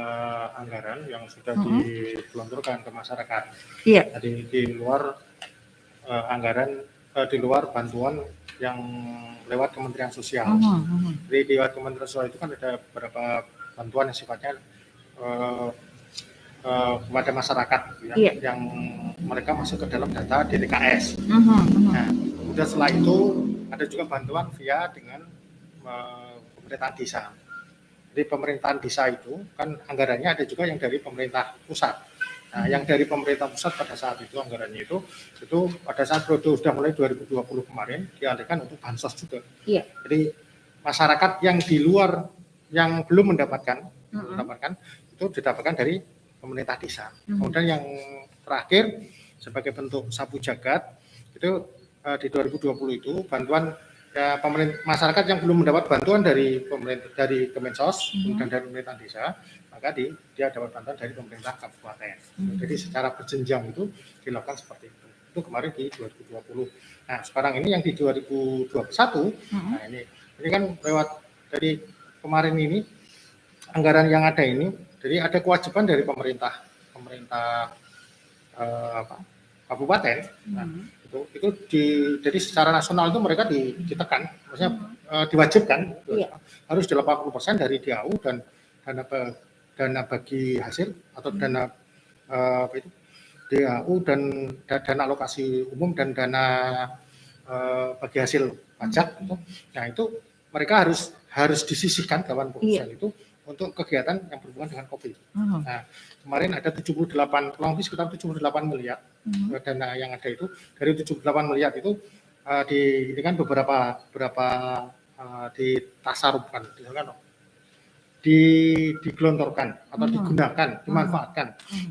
anggaran yang sudah digelontorkan ke masyarakat. Iya. Jadi di luar anggaran, di luar bantuan yang lewat Kementerian Sosial. Jadi lewat Kementerian Sosial itu kan ada beberapa bantuan yang sifatnya kepada masyarakat yang mereka masuk ke dalam data DTKS. Nah, kemudian setelah itu ada juga bantuan via dengan pemerintahan desa. Jadi pemerintahan desa itu kan anggarannya ada juga yang dari pemerintah pusat. Nah, yang dari pemerintah pusat pada saat itu anggarannya itu pada saat periode sudah mulai 2020 kemarin dialihkan untuk bansos juga. Iya. Jadi masyarakat yang di luar yang belum mendapatkan itu didapatkan dari pemerintah desa. Kemudian yang terakhir sebagai bentuk sapu jagat itu di 2020 itu bantuan masyarakat yang belum mendapat bantuan dari pemerintah dari Kemensos dan dari pemerintah desa, maka dia dapat bantuan dari pemerintah kabupaten. Jadi secara berjenjang itu dilakukan seperti itu. Itu kemarin di 2020. Nah, sekarang ini yang di 2021, nah ini kan lewat dari kemarin ini anggaran yang ada ini, jadi ada kewajiban dari pemerintah kabupaten. Nah, itu jadi secara nasional itu mereka ditekan, maksudnya diwajibkan harus 80% dari DAU dan dana bagi hasil atau dana DAU dan dana alokasi umum dan dana bagi hasil pajak itu. Nah, itu mereka harus disisihkan 80% itu untuk kegiatan yang berhubungan dengan COVID. Nah, kemarin ada 78, kurang lebih sekitar 78 miliar dana yang ada itu. Dari 78 miliar itu ini kan beberapa ditasarufkan, digelontorkan atau digunakan, dimanfaatkan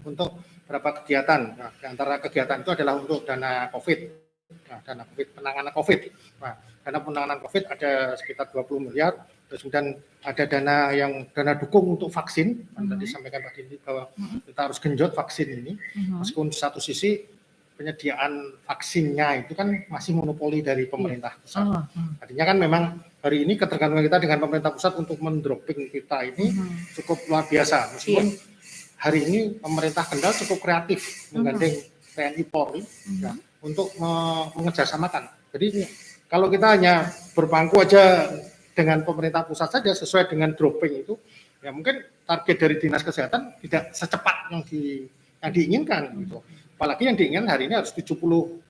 untuk beberapa kegiatan. Nah, di antara kegiatan itu adalah untuk dana COVID. Nah, dana COVID, penanganan COVID. Nah, dana penanganan COVID ada sekitar 20 miliar. Terus kemudian ada dana dukung untuk vaksin. Tadi disampaikan Pak Dindi bahwa kita harus genjot vaksin ini. Meskipun di satu sisi penyediaan vaksinnya itu kan masih monopoli dari pemerintah pusat. Artinya kan memang hari ini ketergantungan kita dengan pemerintah pusat untuk mendropping kita ini cukup luar biasa. Meskipun hari ini pemerintah Kendal cukup kreatif menggandeng TNI Polri untuk mengerjasamakan. Jadi kalau kita hanya berpangku aja dengan pemerintah pusat saja sesuai dengan dropping itu, ya mungkin target dari dinas kesehatan tidak secepat yang diinginkan gitu. Apalagi yang diinginkan hari ini harus 70%.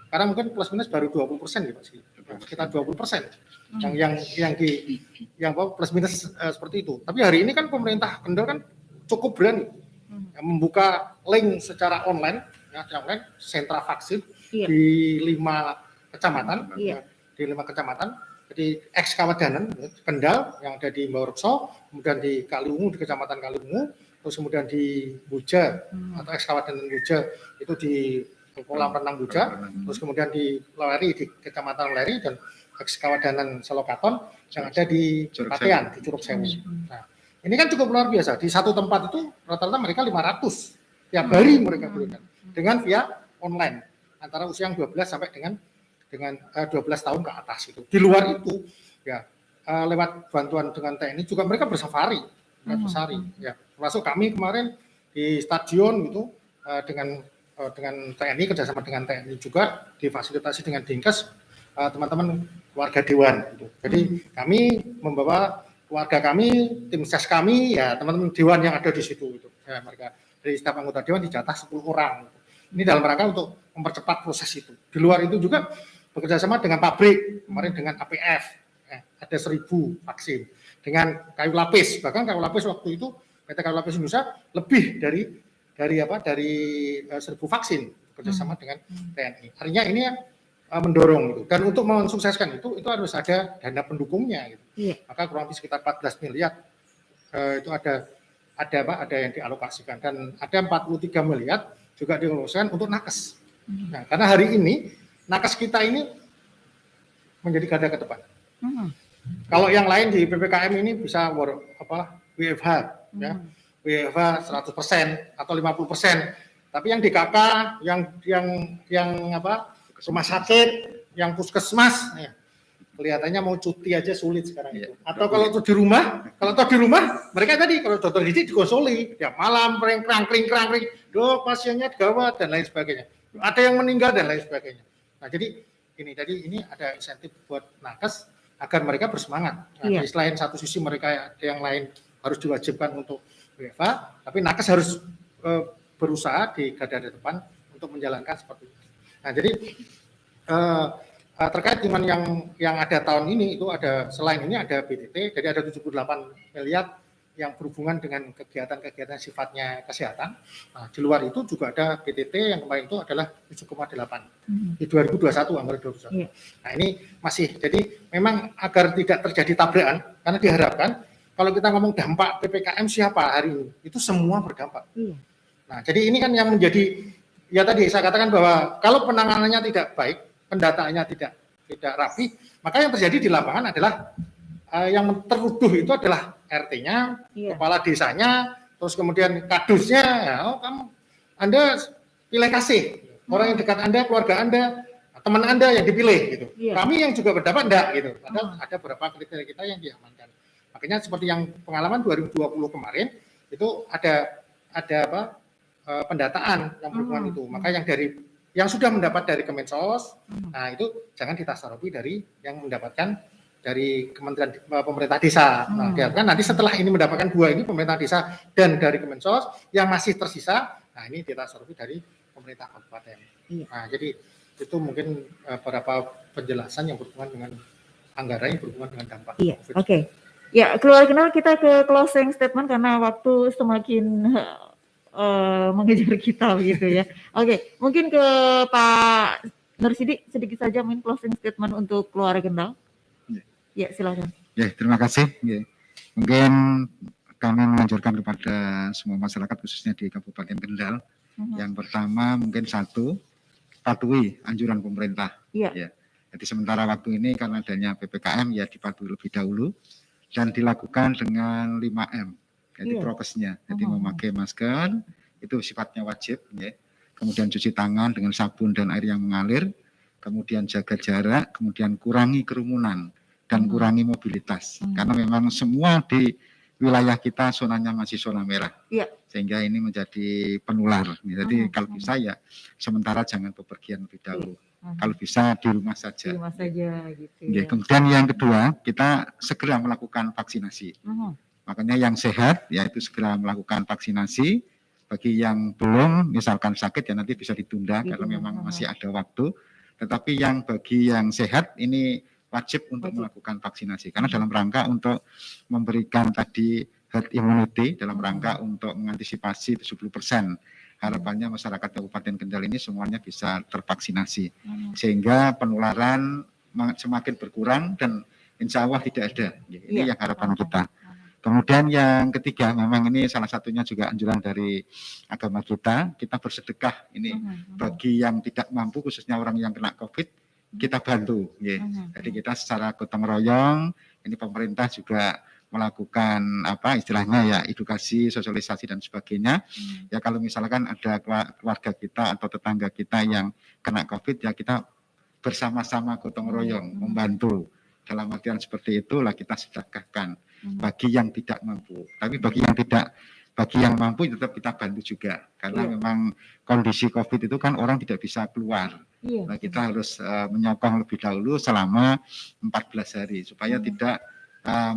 Karena mungkin plus minus baru 20% gitu sih. Sekitar 20%. Yang plus minus seperti itu. Tapi hari ini kan pemerintah Kendal kan cukup berani membuka link secara online, sentra vaksin di 5 kecamatan. Di 5 kecamatan. Jadi ex-Kawadanan, Kendal yang ada di Mbaurekso, kemudian di Kaliungu, di Kecamatan Kaliungu, terus kemudian di Buja atau ex-Kawadanan Buja itu di kolam renang Buja, terus kemudian di Leri di Kecamatan Leri dan ex-Kawadanan Selokaton yang ada di Patean di Curug Sewu. Nah, ini kan cukup luar biasa. Di satu tempat itu rata-rata mereka 500 tiap hari mereka berikan dengan via online antara usia yang 12 sampai dengan 12 tahun ke atas itu. Di luar itu ya lewat bantuan dengan TNI juga mereka bersafari, ya. Termasuk kami kemarin di stadion gitu dengan TNI kerjasama dengan TNI juga difasilitasi dengan Dinkes teman-teman warga dewan gitu. Jadi kami membawa keluarga kami, tim ses kami, ya teman-teman dewan yang ada di situ gitu. Ya, mereka dari staf anggota dewan dijatah 10 orang. Gitu. Ini dalam rangka untuk mempercepat proses itu. Di luar itu juga bekerja sama dengan pabrik, kemarin dengan APF, ada 1000 vaksin, dengan kayu lapis, bahkan kayu lapis waktu itu PT Kayu Lapis Indonesia lebih dari 1000 vaksin bekerja sama dengan TNI. Artinya ini mendorong itu, dan untuk mensukseskan itu harus ada dana pendukungnya, gitu. Maka kurang lebih sekitar 14 miliar itu ada yang dialokasikan, dan ada 43 miliar juga dialokasikan untuk nakes. Nah, karena hari ini nakes kita ini menjadi garda ke depan. Kalau yang lain di PPKM ini bisa WFH, ya, WFH 100% atau 50%. Tapi yang di KK, yang rumah sakit, yang puskesmas, ya, kelihatannya mau cuti aja sulit sekarang itu. Atau kalau di rumah, mereka tadi kalau dokter gizi digosoli, tiap malam kring, pasiennya gawat dan lain sebagainya. Ada yang meninggal dan lain sebagainya. Nah, jadi ini. Jadi ini ada insentif buat nakes agar mereka bersemangat. Nah, Iya. Di selain satu sisi mereka yang lain harus diwajibkan untuk WFH, tapi nakes harus berusaha di garda depan untuk menjalankan seperti itu. Nah, jadi terkait dengan yang ada tahun ini itu ada selain ini ada BTT, jadi ada 78 miliar yang berhubungan dengan kegiatan-kegiatan sifatnya kesehatan. Nah, di luar itu juga ada BTT yang kemarin itu adalah 7,8 di 2021 anggaran 2021. Iya. Nah, ini masih jadi memang agar tidak terjadi tabrakan karena diharapkan kalau kita ngomong dampak PPKM siapa hari ini itu semua berdampak. Iya. Nah, jadi ini kan yang menjadi ya tadi saya katakan bahwa kalau penanganannya tidak baik, pendataannya tidak rapi, maka yang terjadi di lapangan adalah yang tertuduh itu adalah RT-nya, Iya. kepala desanya, terus kemudian kadusnya, ya, Anda pilih kasih orang yang dekat Anda, keluarga Anda, teman Anda yang dipilih gitu. Iya. Kami yang juga berdapat enggak gitu. Padahal ada beberapa kriteria kita yang diamankan. Makanya seperti yang pengalaman 2020 kemarin itu ada pendataan yang berhubungan itu. Maka yang sudah mendapat dari Kemensos, nah itu jangan ditasarufi dari yang mendapatkan dari Kementerian Pemerintah Desa. Nah, diharapkan nanti setelah ini mendapatkan 2 ini pemerintah desa dan dari Kemensos yang masih tersisa, nah ini ditasarufi dari pemerintah kabupaten. Iya. Nah, jadi itu mungkin beberapa penjelasan yang berhubungan dengan anggaran yang berhubungan dengan dampak. Iya, COVID. oke. Ya, keluar kenal kita ke closing statement karena waktu semakin mengejar kita begitu ya. Oke, mungkin ke Pak Nursidik sedikit saja mungkin closing statement untuk keluarga Kendal. Ya, silakan. Ya, terima kasih. Ya. Mungkin kami menganjurkan kepada semua masyarakat khususnya di Kabupaten Kendal. Yang pertama mungkin satu, patuhi anjuran pemerintah. Iya. Ya. Jadi sementara waktu ini karena adanya PPKM ya dipatuhi lebih dahulu dan dilakukan dengan 5M. Jadi Iya. prokesnya. Jadi memakai masker itu sifatnya wajib ya. Kemudian cuci tangan dengan sabun dan air yang mengalir, kemudian jaga jarak, kemudian kurangi kerumunan dan kurangi mobilitas. Karena memang semua di wilayah kita zonanya masih zona merah. Iya. Sehingga ini menjadi penular. Jadi kalau bisa ya sementara jangan bepergian lebih dahulu. Kalau bisa di rumah saja. Di rumah saja gitu Ya, ya. kemudian yang kedua, kita segera melakukan vaksinasi. Makanya yang sehat yaitu segera melakukan vaksinasi. Bagi yang belum misalkan sakit ya nanti bisa ditunda karena memang masih ada waktu. Tetapi bagi yang sehat ini wajib untuk melakukan vaksinasi karena dalam rangka untuk memberikan tadi herd immunity, dalam rangka untuk mengantisipasi 70%. Harapannya masyarakat Kabupaten Kendal ini semuanya bisa tervaksinasi sehingga penularan semakin berkurang dan insya Allah tidak ada. Ini yang harapan kita. Kemudian yang ketiga, memang ini salah satunya juga anjuran dari agama kita bersedekah ini bagi yang tidak mampu, khususnya orang yang kena COVID, kita bantu. Jadi kita secara gotong royong, ini pemerintah juga melakukan istilahnya ya edukasi, sosialisasi dan sebagainya. Ya kalau misalkan ada keluarga kita atau tetangga kita yang kena COVID, ya kita bersama-sama gotong royong membantu. Dalam artian seperti itulah kita sedekahkan bagi yang tidak mampu. Tapi bagi yang mampu tetap kita bantu juga. Karena memang kondisi COVID itu kan orang tidak bisa keluar. Nah, kita harus menyokong lebih dahulu selama 14 hari supaya tidak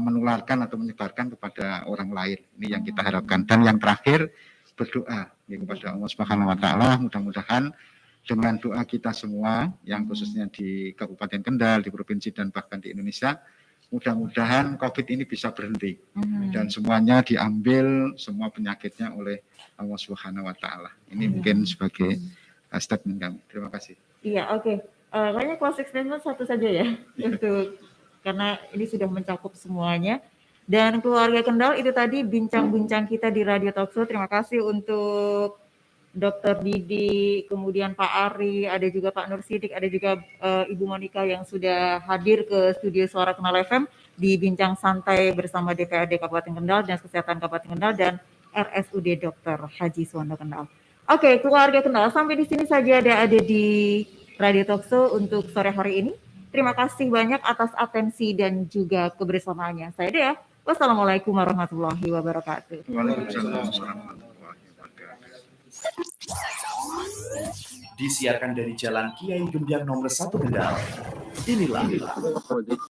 menularkan atau menyebarkan kepada orang lain. Ini yang kita harapkan. Dan yang terakhir berdoa kepada Allah Subhanahu wa taala, mudah-mudahan dengan doa kita semua yang khususnya di Kabupaten Kendal, di provinsi dan bahkan di Indonesia, mudah-mudahan COVID ini bisa berhenti dan semuanya diambil semua penyakitnya oleh Allah Subhanahu wa taala. Ini mungkin sebagai statement kami. Terima kasih. Iya, oke. Kayaknya closing statement satu saja ya untuk karena ini sudah mencakup semuanya. Dan keluarga Kendal itu tadi bincang-bincang kita di Radio Talkshow. Terima kasih untuk Dr. Didi, kemudian Pak Ari, ada juga Pak Nur Sidik, ada juga Ibu Monika yang sudah hadir ke studio Suara Kendal FM di Bincang Santai bersama DPRD Kabupaten Kendal, Dinas Kesehatan Kabupaten Kendal, dan RSUD Dr. Haji Suwondo Kendal. Oke, keluarga Kendal, sampai di sini saja ada di Radio Talkshow untuk sore hari ini. Terima kasih banyak atas atensi dan juga kebersamaannya. Saya Dea, wassalamualaikum warahmatullahi wabarakatuh. Waalaikumsalam warahmatullahi wabarakatuh. Disiarkan dari Jalan Kiai Gembyang nomor 1 Kendal. Inilah